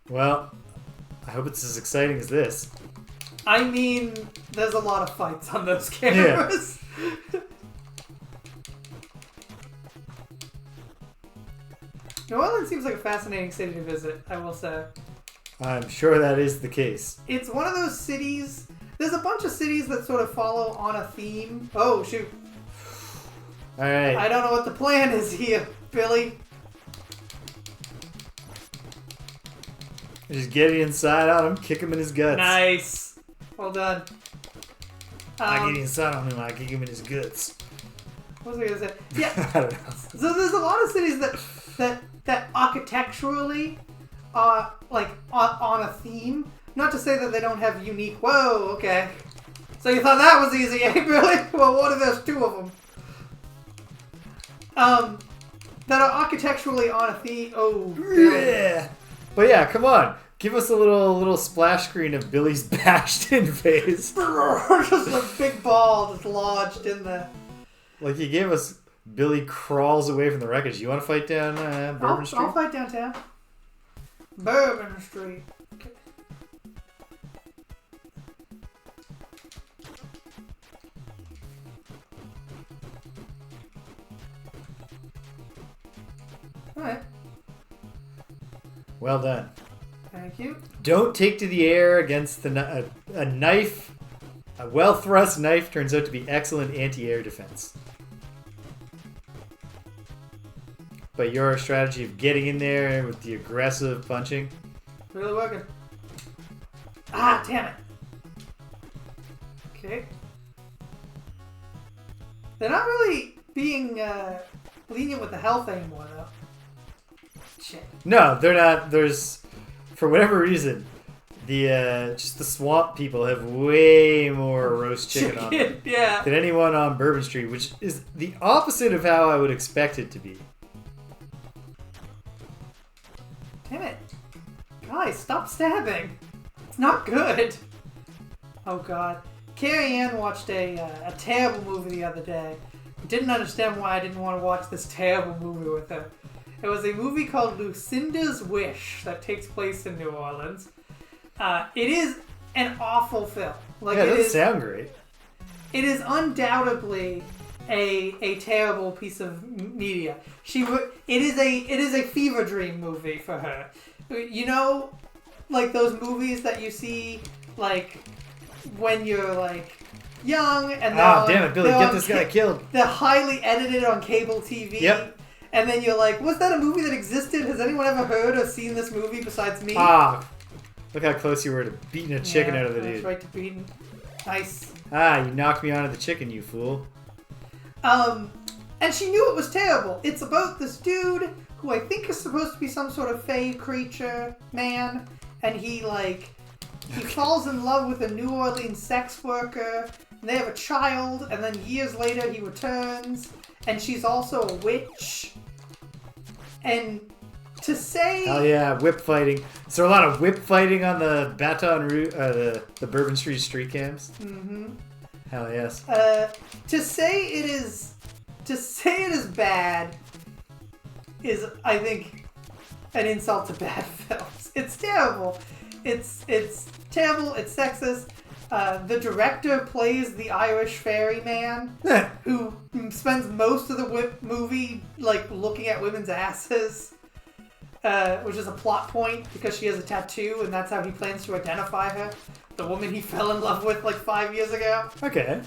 Well, I hope it's as exciting as this. I mean, there's a lot of fights on those cameras. Yeah. New Orleans seems like a fascinating city to visit, I will say. I'm sure that is the case. It's one of those cities... There's a bunch of cities that sort of follow on a theme. Oh, shoot. Alright. I don't know what the plan is here, Billy. Just get inside on him, kick him in his guts. Nice. Well done. I get inside on him, I kick him in his guts. What was I going to say? Yeah. I don't know. So there's a lot of cities that architecturally are like on a theme. Not to say that they don't have unique... Whoa, okay. So you thought that was easy, eh, Billy? Well, what if there's two of them? That are architecturally on a theme... Oh, yeah. But yeah, come on. Give us a little splash screen of Billy's bashed in face. Just a big ball that's lodged in there. Like you gave us Billy crawls away from the wreckage. You want to fight down Bourbon Street? I'll fight downtown. Bourbon Street. Okay. Alright. Well done. Thank you. Don't take to the air against a knife. A well-thrust knife turns out to be excellent anti-air defense. But your strategy of getting in there with the aggressive punching... Really working. Ah, damn it. Okay. They're not really being lenient with the health anymore, though. Shit. No, they're not. There's... For whatever reason, just the swamp people have way more roast chicken on them than anyone on Bourbon Street, which is the opposite of how I would expect it to be. Damn it. Guys, stop stabbing. It's not good. Oh, God. Carrie Ann watched a terrible movie the other day. Didn't understand why I didn't want to watch this terrible movie with her. It was a movie called Lucinda's Wish that takes place in New Orleans. It is an awful film. Like, yeah, it doesn't sound great. it is undoubtedly a terrible piece of media. It is a fever dream movie for her. You know, like those movies that you see like when you're like young and damn it, Billy, get this guy killed. They're highly edited on cable TV. Yep. And then you're like, was that a movie that existed? Has anyone ever heard or seen this movie besides me? Look how close you were to beating a chicken out of the dude. That's right, to beating. Nice. You knocked me onto the chicken, you fool. And she knew it was terrible. It's about this dude who I think is supposed to be some sort of fey creature man, and he falls in love with a New Orleans sex worker, and they have a child, and then years later he returns, and she's also a witch. And to say... Hell yeah, whip fighting. Is there a lot of whip fighting on the Baton Rouge, the Bourbon Street camps? Mm-hmm. Hell yes. To say it is bad is, I think, an insult to bad films. It's terrible. It's terrible. It's sexist. The director plays the Irish ferryman who spends most of the movie like looking at women's asses, which is a plot point because she has a tattoo and that's how he plans to identify her. The woman he fell in love with like 5 years ago. Okay.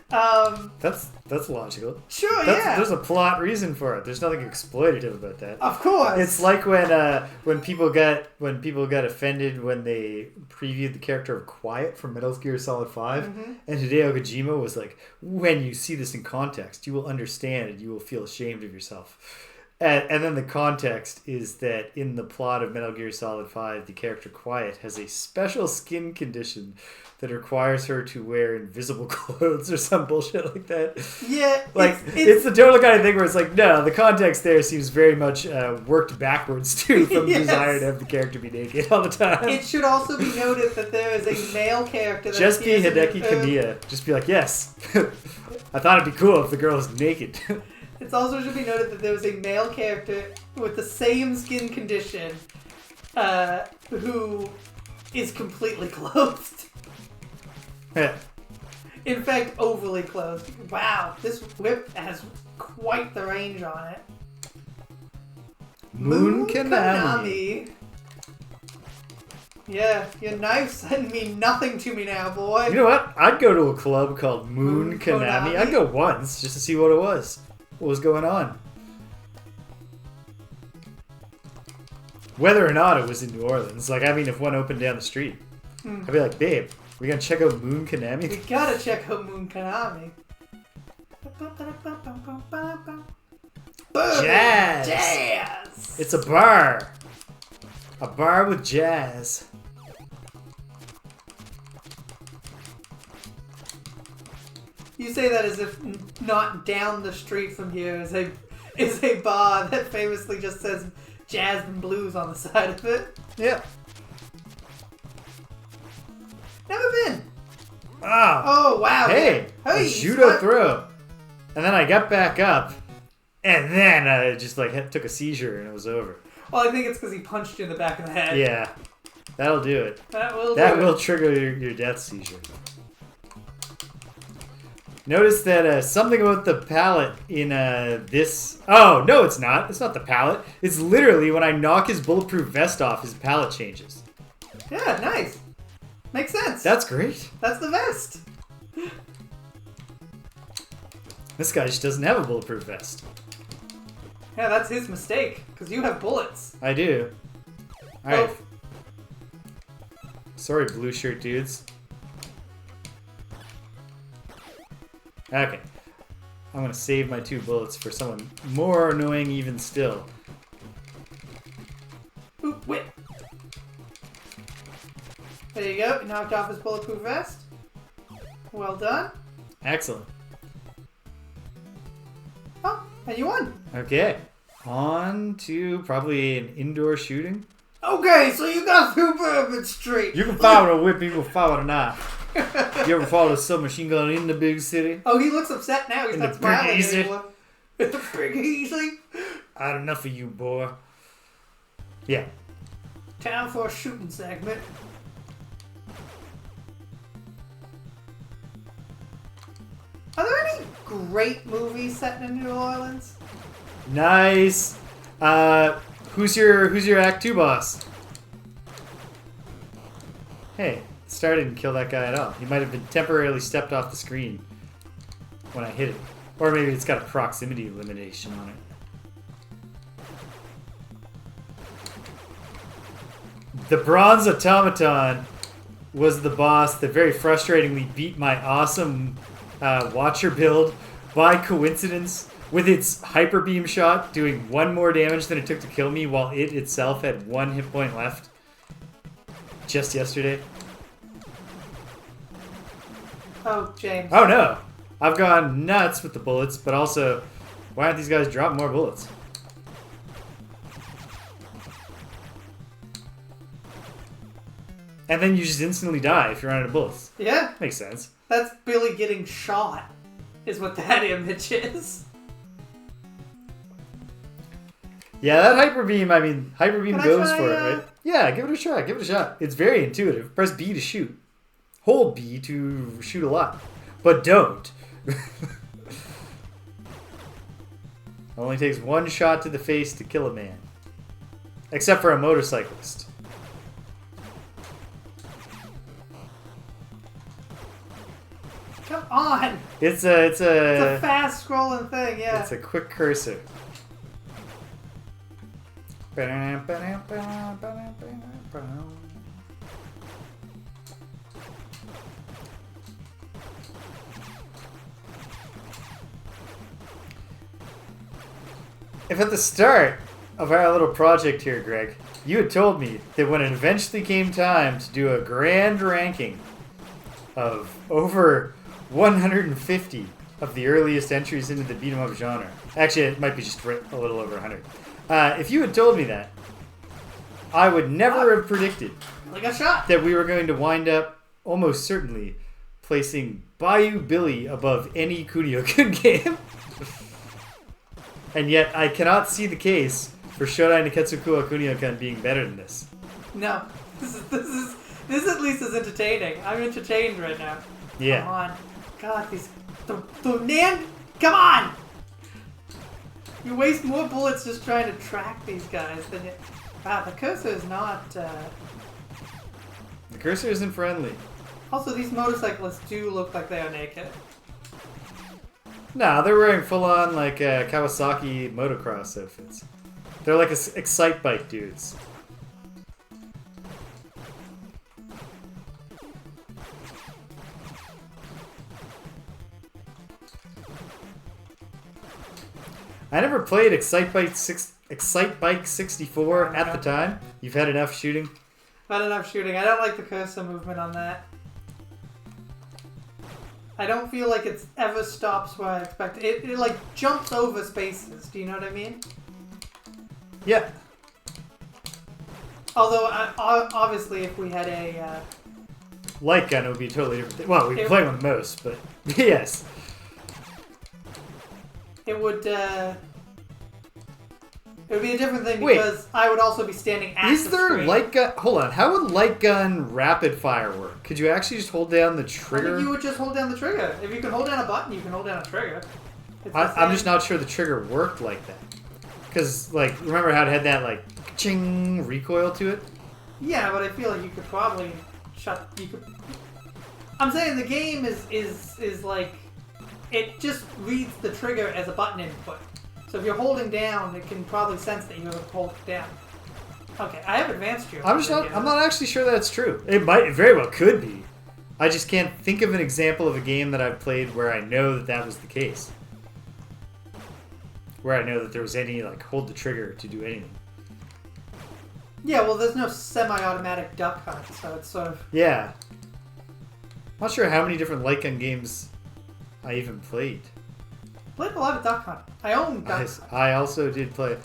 That's logical. Sure, yeah. There's a plot reason for it. There's nothing exploitative about that. Of course. It's like when people got offended when they previewed the character of Quiet from Metal Gear Solid 5, and Hideo Kojima was like, "When you see this in context, you will understand and you will feel ashamed of yourself." And then the context is that in the plot of Metal Gear Solid 5, the character Quiet has a special skin condition that requires her to wear invisible clothes or some bullshit like that. Yeah. Like, it's the total kind of thing where it's like, no, the context there seems very much worked backwards, too, from the desire to have the character be naked all the time. It should also be noted that there is a male character that just be Hideki Kamiya. Just be like, yes. I thought it'd be cool if the girl was naked. It also should be noted that there was a male character with the same skin condition who is completely clothed. In fact, overly clothed. Wow, this whip has quite the range on it. Moon Konami. Yeah, your knife's mean nothing to me now, boy. You know what? I'd go to a club called Moon Konami. I'd go once just to see what it was. What was going on? Whether or not it was in New Orleans. Like, I mean, if one opened down the street, I'd be like, babe, we gonna check out Moon Konami? We gotta check out Moon Konami. Jazz! Jazz! It's a bar. A bar with jazz. You say that as if not down the street from here is a bar that famously just says jazz and blues on the side of it. Yeah. Never been. Oh wow. Hey, Hey, a judo throw. And then I got back up, and then I just took a seizure and it was over. Well, I think it's because he punched you in the back of the head. Yeah, that'll do it. That will trigger your death seizure. Notice that something about the palette in this... Oh, no, it's not. It's not the palette. It's literally when I knock his bulletproof vest off, his palette changes. Yeah, nice. Makes sense. That's great. That's the vest. This guy just doesn't have a bulletproof vest. Yeah, that's his mistake, because you have bullets. I do. Alright. Sorry, blue shirt dudes. Okay. I'm gonna save my 2 bullets for someone more annoying even still. Oop, whip. There you go. You knocked off his bulletproof vest. Well done. Excellent. Oh, and you won. Okay. On to probably an indoor shooting. Okay, so you got through Bourbon Street. You can fire with a whip, you can fire with a knife. You ever fought a submachine gun in the big city? Oh, he looks upset now. He's not smiling anymore. Big easy. I had enough of you, boy. Yeah. Time for a shooting segment. great movie set in New Orleans. Nice. Who's your Act 2 boss? Hey, Star didn't kill that guy at all. He might have been temporarily stepped off the screen when I hit it. Or maybe it's got a proximity limitation on it. The Bronze Automaton was the boss that very frustratingly beat my awesome Watcher build by coincidence with its Hyper Beam shot doing 1 more damage than it took to kill me while it itself had 1 hit point left. Just yesterday. Oh, James. Oh no! I've gone nuts with the bullets, but also, why aren't these guys dropping more bullets? And then you just instantly die if you're out of bullets. Yeah. Makes sense. That's Billy getting shot, is what that image is. Yeah, that Hyper Beam, Hyper Beam goes for it, right? it? Yeah, give it a try. Give it a shot. It's very intuitive. Press B to shoot. Hold B to shoot a lot. But don't. Only takes 1 shot to the face to kill a man. Except for a motorcyclist. Come on! It's a It's a fast scrolling thing, yeah. It's a quick cursor. If at the start of our little project here, Greg, you had told me that when it eventually came time to do a grand ranking of over 150 of the earliest entries into the beat-em-up genre. Actually, it might be just a little over 100. If you had told me that, I would never have predicted Like a shot. that we were going to wind up almost certainly placing Bayou Billy above any Kunio-kun game. And yet, I cannot see the case for Shodai Nekketsu Koha Kunio-kun being better than this. No. This at least is entertaining. I'm entertained right now. Yeah. Come on. God, these... The man... Come on! You waste more bullets just trying to track these guys than you... Wow, the cursor is not... The cursor isn't friendly. Also, these motorcyclists do look like they are naked. No, they're wearing full-on, like, Kawasaki motocross outfits. They're like Excite Bike dudes. I never played Excite Bike 64 at the time. You've had enough shooting? Not enough shooting. I don't like the cursor movement on that. I don't feel like it ever stops where I expect it. It like jumps over spaces. Do you know what I mean? Yeah. Although, obviously, if we had a... Light gun would be a totally different thing. Well, we play with most, but yes. It would be a different thing because I would also be standing at Is the there screen. light gun? Hold on. How would light gun rapid fire work? Could you actually just hold down the I trigger? think you would just hold down the trigger. If you can hold down a button, you can hold down a trigger. I'm just not sure the trigger worked like that. Because, like, remember how it had that, like, ching recoil to it? Yeah, but I feel like you could probably shut... You could... I'm saying the game is like... It just reads the trigger as a button input. So if you're holding down, it can probably sense that you're holding down. Okay, I have advanced you. I'm not actually sure that's true. It very well could be. I just can't think of an example of a game that I've played where I know that that was the case. Where I know that there was any, like, hold the trigger to do anything. Yeah, well, there's no semi-automatic duck hunt, so it's sort of... Yeah. Not sure how many different light gun games I even played. Played a lot of Duck Hunt. I own Duck Hunt. I also did play.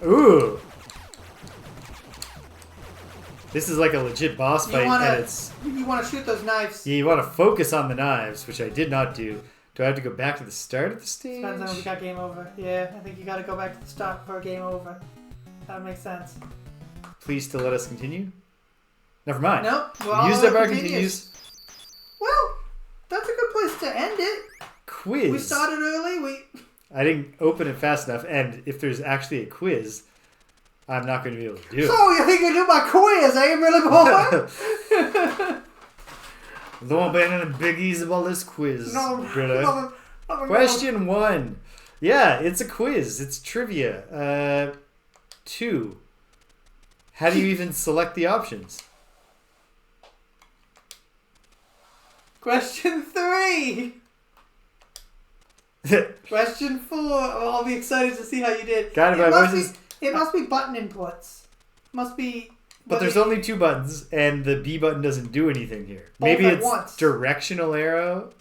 Ooh! This is like a legit boss fight. You want to shoot those knives. Yeah, you want to focus on the knives, which I did not do. Do I have to go back to the start of the stage? Depends on if we got game over. Yeah, I think you got to go back to the start for game over. That makes sense. Please still let us continue? Never mind. Nope. Well, Used up our continues. Well, that's a good place to end it. quiz. We started early. I didn't open it fast enough, and if there's actually a quiz, I'm not going to be able to do it. So you think you do my quiz, eh, Billy boy? Don't be any biggies about this quiz, brother. No. Question 1. Yeah, it's a quiz. It's trivia. 2. How do you even select the options? Question 3. Question 4. Oh, I'll be excited to see how you did. Guided by voices. It must be button inputs. Must be. But there's only 2 buttons, and the B button doesn't do anything here. Both Maybe at it's once. directional arrow.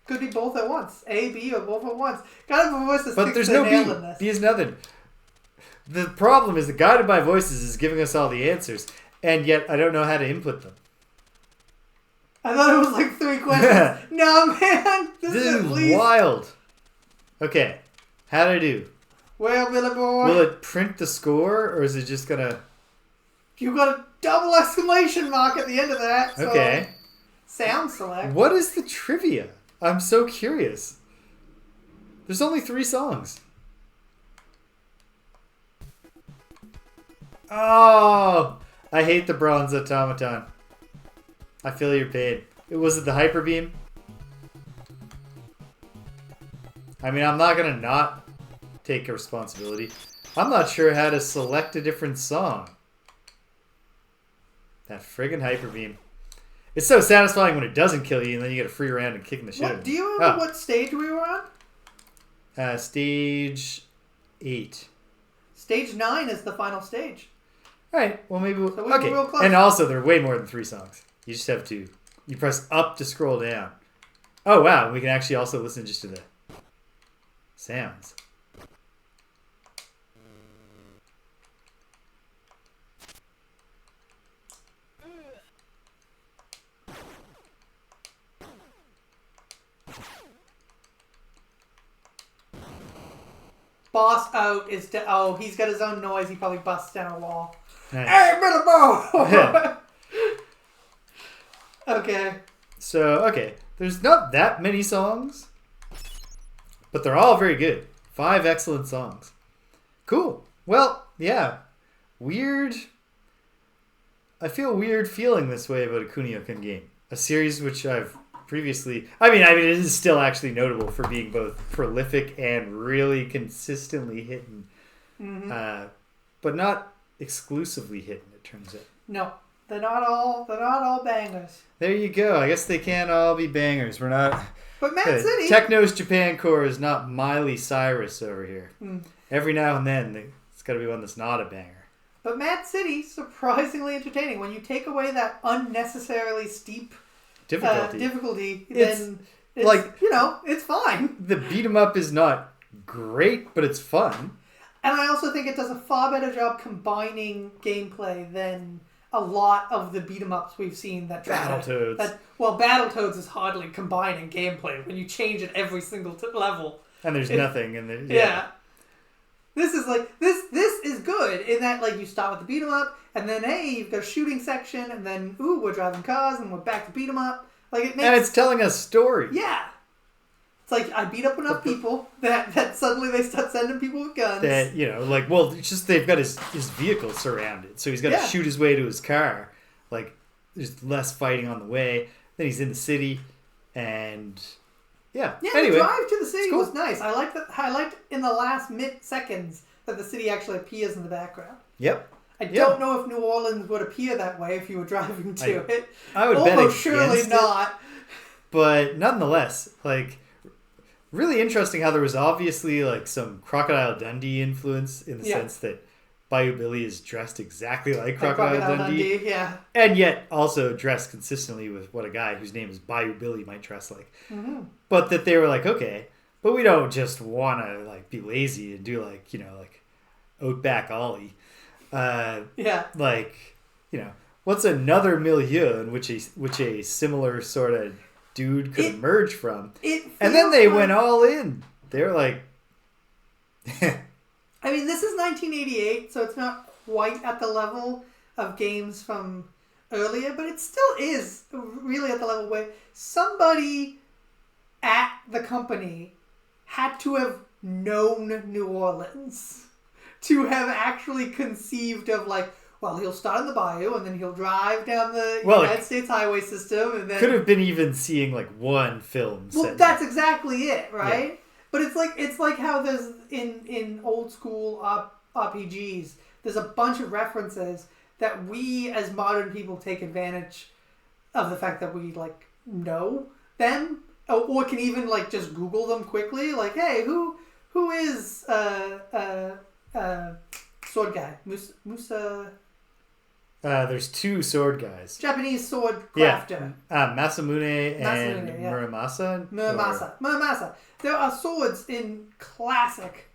Could be both at once. A, B, or both at once. Guided by voices. But there's no B. B is nothing. The problem is that Guided by Voices is giving us all the answers, and yet I don't know how to input them. I thought it was like 3 questions. No, man. This is wild. Okay. How do I do? Well, Billy boy. Will it print the score, or is it just going to... You got a double exclamation mark at the end of that. So okay. Sound select. What is the trivia? I'm so curious. There's only 3 songs. Oh, I hate the bronze automaton. I feel your pain. Was it the hyper beam? I mean, I'm not gonna not take responsibility. I'm not sure how to select a different song. That friggin' hyper beam. It's so satisfying when it doesn't kill you, and then you get a free round and kicking the shit out of it. Do you remember what stage we were on? Stage 8. Stage 9 is the final stage. All right. Well, maybe we'll... So we were real close. And also, there are way more than 3 songs. You just have to... You press up to scroll down. Oh, wow. We can actually also listen just to the sounds. Boss out is to... Oh, he's got his own noise. He probably busts down a wall. Nice. Hey, Billy boy! Okay. So, okay. There's not that many songs, but they're all very good. 5 excellent songs. Cool. Well, yeah. Weird. I feel weird feeling this way about a Kunio-kun game. A series which I've previously... I mean, it is still actually notable for being both prolific and really consistently hitting. Mm-hmm. But not exclusively hitting, it turns out. No. They're not all bangers. There you go. I guess they can't all be bangers. We're not... But Mad City... Technos Japan Core is not Miley Cyrus over here. Mm. Every now and then, it's got to be one that's not a banger. But Mad City, surprisingly entertaining. When you take away that unnecessarily steep difficulty, then it's, like, it's fine. The beat 'em up is not great, but it's fun. And I also think it does a far better job combining gameplay than a lot of the beat 'em ups we've seen that try Battletoads. Battletoads is hardly combining gameplay when you change it every single level. And there's nothing in there. Yeah. This is like this is good in that, like, you start with the beat 'em up, and then hey, you've got a shooting section, and then we're driving cars, and we're back to beat 'em up. Like, it makes, and it's telling us story. Yeah. It's like, I beat up enough people that suddenly they start sending people with guns. That, it's just they've got his vehicle surrounded. So he's got to shoot his way to his car. Like, there's less fighting on the way. Then he's in the city. And, yeah. Anyway, the drive to the city was nice. I liked in the last mid-seconds that the city actually appears in the background. Yep. I don't know if New Orleans would appear that way if you were driving to it. I would bet against surely not. It, but nonetheless, like... Really interesting how there was obviously like some Crocodile Dundee influence in the sense that Bayou Billy is dressed exactly like Crocodile Dundee. Yeah. And yet also dressed consistently with what a guy whose name is Bayou Billy might dress like. Mm-hmm. But that they were like, okay, but we don't just want to like be lazy and do like, like Outback Ollie. Like, what's another milieu in which a similar sort of dude could emerge from. And then they went all in. They were like... I mean, this is 1988, so it's not quite at the level of games from earlier, but it still is really at the level where somebody at the company had to have known New Orleans to have actually conceived of like, well, he'll start in the bayou and then he'll drive down the United States highway system and then could have been even seeing like one film. Well, that's exactly it, right? Yeah. But it's like how there's in old school RPGs, there's a bunch of references that we as modern people take advantage of the fact that we like know them or can even like just Google them quickly. Like, hey, who is sword guy Musa? There's two sword guys. Japanese sword crafter. Yeah. Masamune and Muramasa. Muramasa. There are swords in classic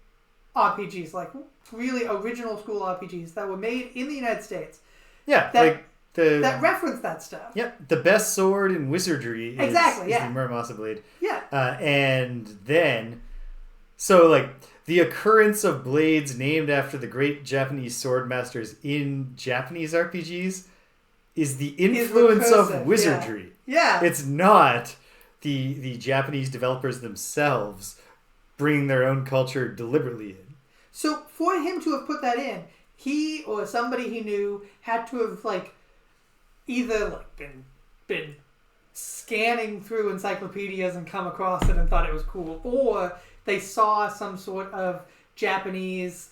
RPGs, like really original school RPGs that were made in the United States. Yeah, that reference that stuff. Yep, the best sword in wizardry is the Muramasa blade. Yeah. And then, so like the occurrence of blades named after the great Japanese sword masters in Japanese RPGs is the influence of wizardry. Yeah. It's not the Japanese developers themselves bringing their own culture deliberately in. So for him to have put that in, he or somebody he knew had to have like either like been scanning through encyclopedias and come across it and thought it was cool, or they saw some sort of Japanese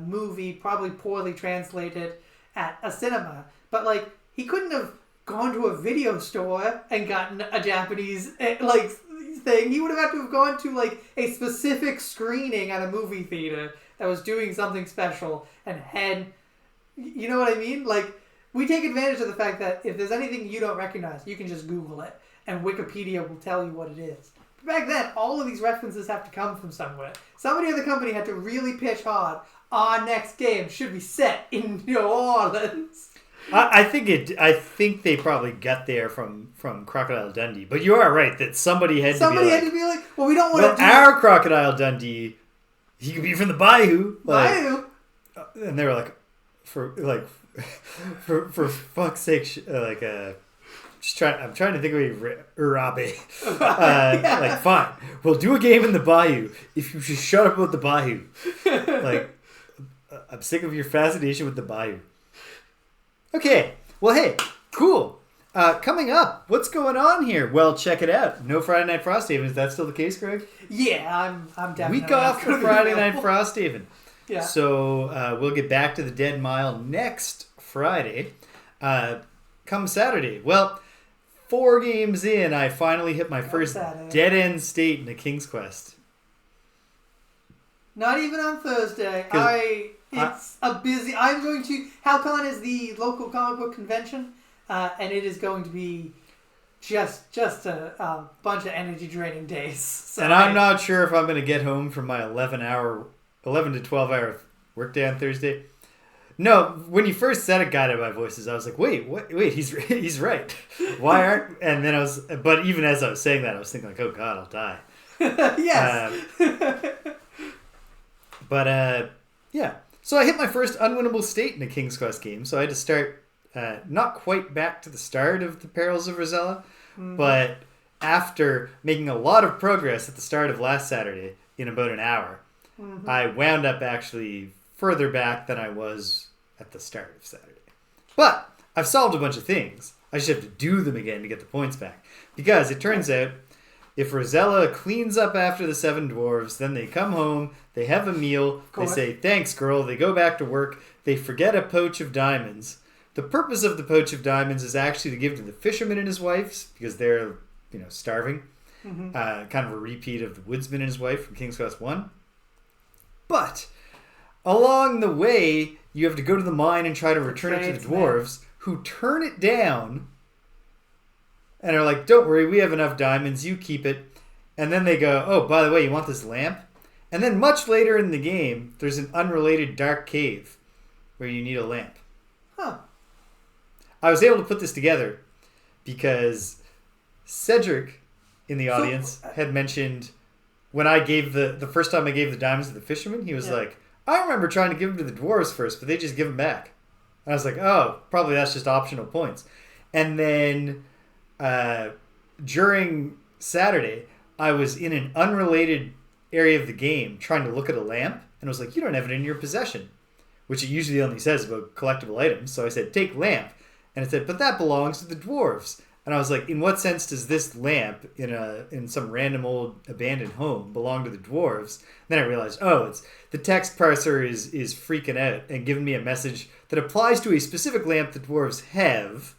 movie, probably poorly translated, at a cinema. But like he couldn't have gone to a video store and gotten a Japanese like thing. He would have had to have gone to like a specific screening at a movie theater that was doing something special and had, you know what I mean? Like, we take advantage of the fact that if there's anything you don't recognize, you can just Google it and Wikipedia will tell you what it is. Back then, all of these references have to come from somewhere. Somebody at the company had to really pitch hard. Our next game should be set in New Orleans. I think they probably got there from Crocodile Dundee, but you are right that somebody had to be like, well, we don't want to do our Crocodile Dundee. He could be from the bayou. Bayou. And they were like, for fuck's sake, I'm trying to think of Urabe. Like, fine, we'll do a game in the bayou if you just shut up about the bayou. Like, I'm sick of your fascination with the bayou. Okay, well, hey, cool. Coming up, what's going on here? Well, check it out. No Friday Night Frosthaven. Is that still the case, Greg? Yeah, I'm definitely. Week off for Friday Night Frosthaven. Yeah. So we'll get back to the Dead Mile next Friday. Come Saturday. Well, 4 games in, I finally hit my first dead-end state in a King's Quest. Not even on Thursday. It's a busy... I'm going to... HalCon is the local comic book convention, and it is going to be just a bunch of energy-draining days. So and I'm not sure if I'm going to get home from my 11 to 12-hour workday on Thursday. No, when you first said it, guided by voices, I was like, wait, he's right. Why aren't... And then but even as I was saying that, I was thinking like, oh God, I'll die. Yes. Yeah. So I hit my first unwinnable state in a King's Quest game, so I had to start not quite back to the start of the Perils of Rosella, but after making a lot of progress at the start of last Saturday in about an hour, I wound up actually further back than I was at the start of Saturday. But I've solved a bunch of things. I just have to do them again to get the points back. Because it turns out, if Rosella cleans up after the 7 dwarves, then they come home, they have a meal, they say, thanks, girl, they go back to work, they forget a poach of diamonds. The purpose of the poach of diamonds is actually to give to the fisherman and his wife, because they're, starving. Kind of a repeat of the woodsman and his wife from King's Quest 1. But along the way, you have to go to the mine and try to return it to the dwarves, who turn it down and are like, don't worry, we have enough diamonds, you keep it. And then they go, oh, by the way, you want this lamp? And then much later in the game, there's an unrelated dark cave where you need a lamp. Huh. I was able to put this together because Cedric in the audience had mentioned when I gave the first time I gave the diamonds to the fisherman, he was like, I remember trying to give them to the dwarves first, but they just give them back. And I was like, oh, probably that's just optional points. And then during Saturday, I was in an unrelated area of the game trying to look at a lamp, and it was like, you don't have it in your possession, which it usually only says about collectible items. So I said, take lamp. And it said, but that belongs to the dwarves. And I was like, in what sense does this lamp in some random old abandoned home belong to the dwarves? And then I realized, it's the text parser is freaking out and giving me a message that applies to a specific lamp the dwarves have.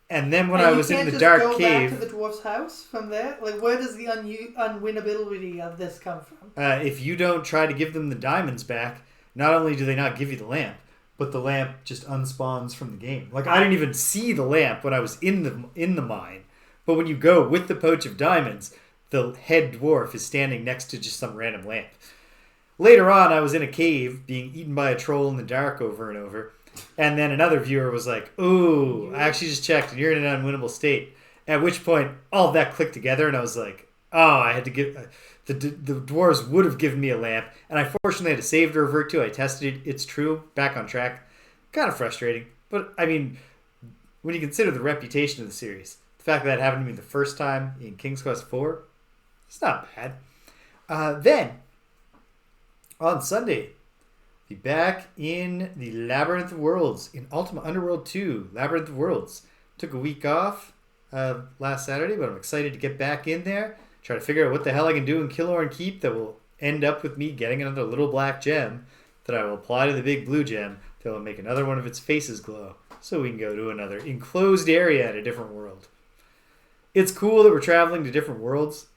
And then when I was in the dark cave, you can't just go back to the dwarf's house from there. Like, where does the unwinnability of this come from? If you don't try to give them the diamonds back, not only do they not give you the lamp, but the lamp just unspawns from the game. Like, I didn't even see the lamp when I was in the mine. But when you go with the pouch of diamonds, the head dwarf is standing next to just some random lamp. Later on, I was in a cave being eaten by a troll in the dark over and over. And then another viewer was like, ooh, I actually just checked and you're in an unwinnable state. At which point, all of that clicked together and I was like, I had to give... The dwarves would have given me a lamp, and I fortunately had a save to revert to. I tested it. It's true. Back on track. Kind of frustrating. But, I mean, when you consider the reputation of the series, the fact that happened to me the first time in King's Quest IV, it's not bad. Then, on Sunday, be back in the Labyrinth of Worlds, in Ultima Underworld 2, Labyrinth of Worlds. Took a week off last Saturday, but I'm excited to get back in there. Try to figure out what the hell I can do in Killorn Keep that will end up with me getting another little black gem that I will apply to the big blue gem that will make another one of its faces glow so we can go to another enclosed area in a different world. It's cool that we're traveling to different worlds,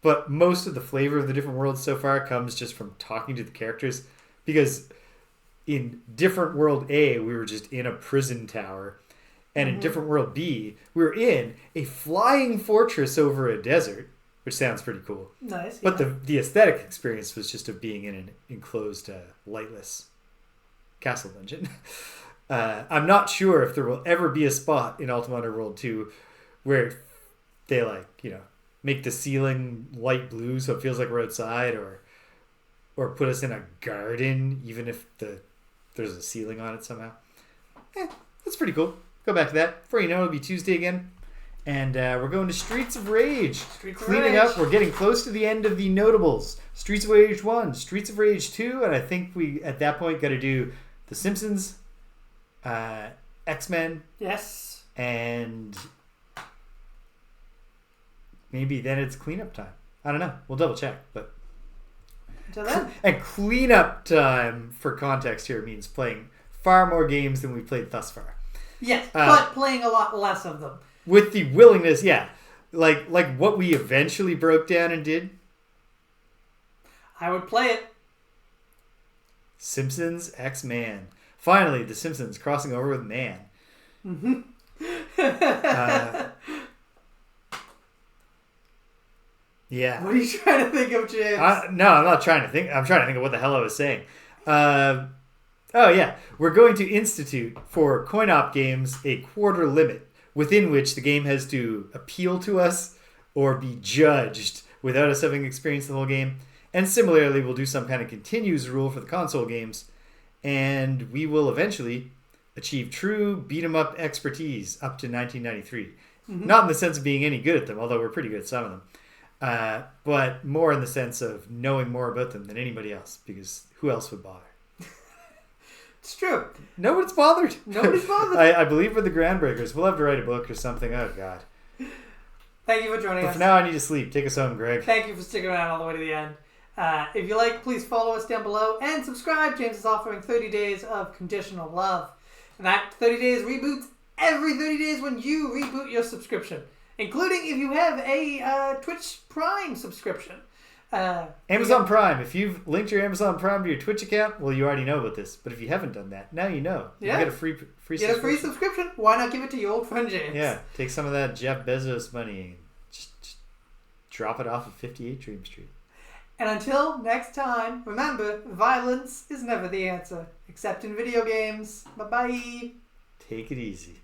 but most of the flavor of the different worlds so far comes just from talking to the characters, because in different world A, we were just in a prison tower, and in different world B, we were in a flying fortress over a desert, which sounds pretty cool. Nice. But the aesthetic experience was just of being in an enclosed, lightless castle dungeon. I'm not sure if there will ever be a spot in Ultima Underworld 2 where they make the ceiling light blue so it feels like we're outside, or put us in a garden even if there's a ceiling on it somehow. That's pretty cool. Go back to that. Before you know it, it'll be Tuesday again. And we're going to Streets of Rage. Cleaning up. We're getting close to the end of the notables. Streets of Rage 1, Streets of Rage 2, and I think we, at that point, got to do The Simpsons, X-Men. Yes. And maybe then it's cleanup time. I don't know. We'll double check. But Until then. And cleanup time, for context here, means playing far more games than we played thus far. Yes, but playing a lot less of them. With the willingness, yeah. Like what we eventually broke down and did. I would play it. Simpsons X-Man. Finally, The Simpsons crossing over with Man. Mm-hmm. Yeah. What are you trying to think of, James? No, I'm not trying to think. I'm trying to think of what the hell I was saying. Oh, yeah. We're going to institute for coin-op games a quarter limit within which the game has to appeal to us or be judged without us having experienced the whole game. And similarly, we'll do some kind of continues rule for the console games. And we will eventually achieve true beat-em-up expertise up to 1993. Mm-hmm. Not in the sense of being any good at them, although we're pretty good at some of them. But more in the sense of knowing more about them than anybody else, because who else would bother? It's true. Nobody's bothered. Nobody's bothered. I believe we're the groundbreakers. We'll have to write a book or something. Oh, God. Thank you for joining us. For now, I need to sleep. Take us home, Greg. Thank you for sticking around all the way to the end. If you like, please follow us down below and subscribe. James is offering 30 days of conditional love. And that 30 days reboots every 30 days when you reboot your subscription, including if you have a Twitch Prime subscription. Amazon Prime. If you've linked your Amazon Prime to your Twitch account, well, you already know about this. But if you haven't done that, now you know. Yeah. You get a free get a free subscription. Why not give it to your old friend James? Yeah. Take some of that Jeff Bezos money and just drop it off at 58 Dream Street. And until next time, remember, violence is never the answer, except in video games. Bye-bye. Take it easy.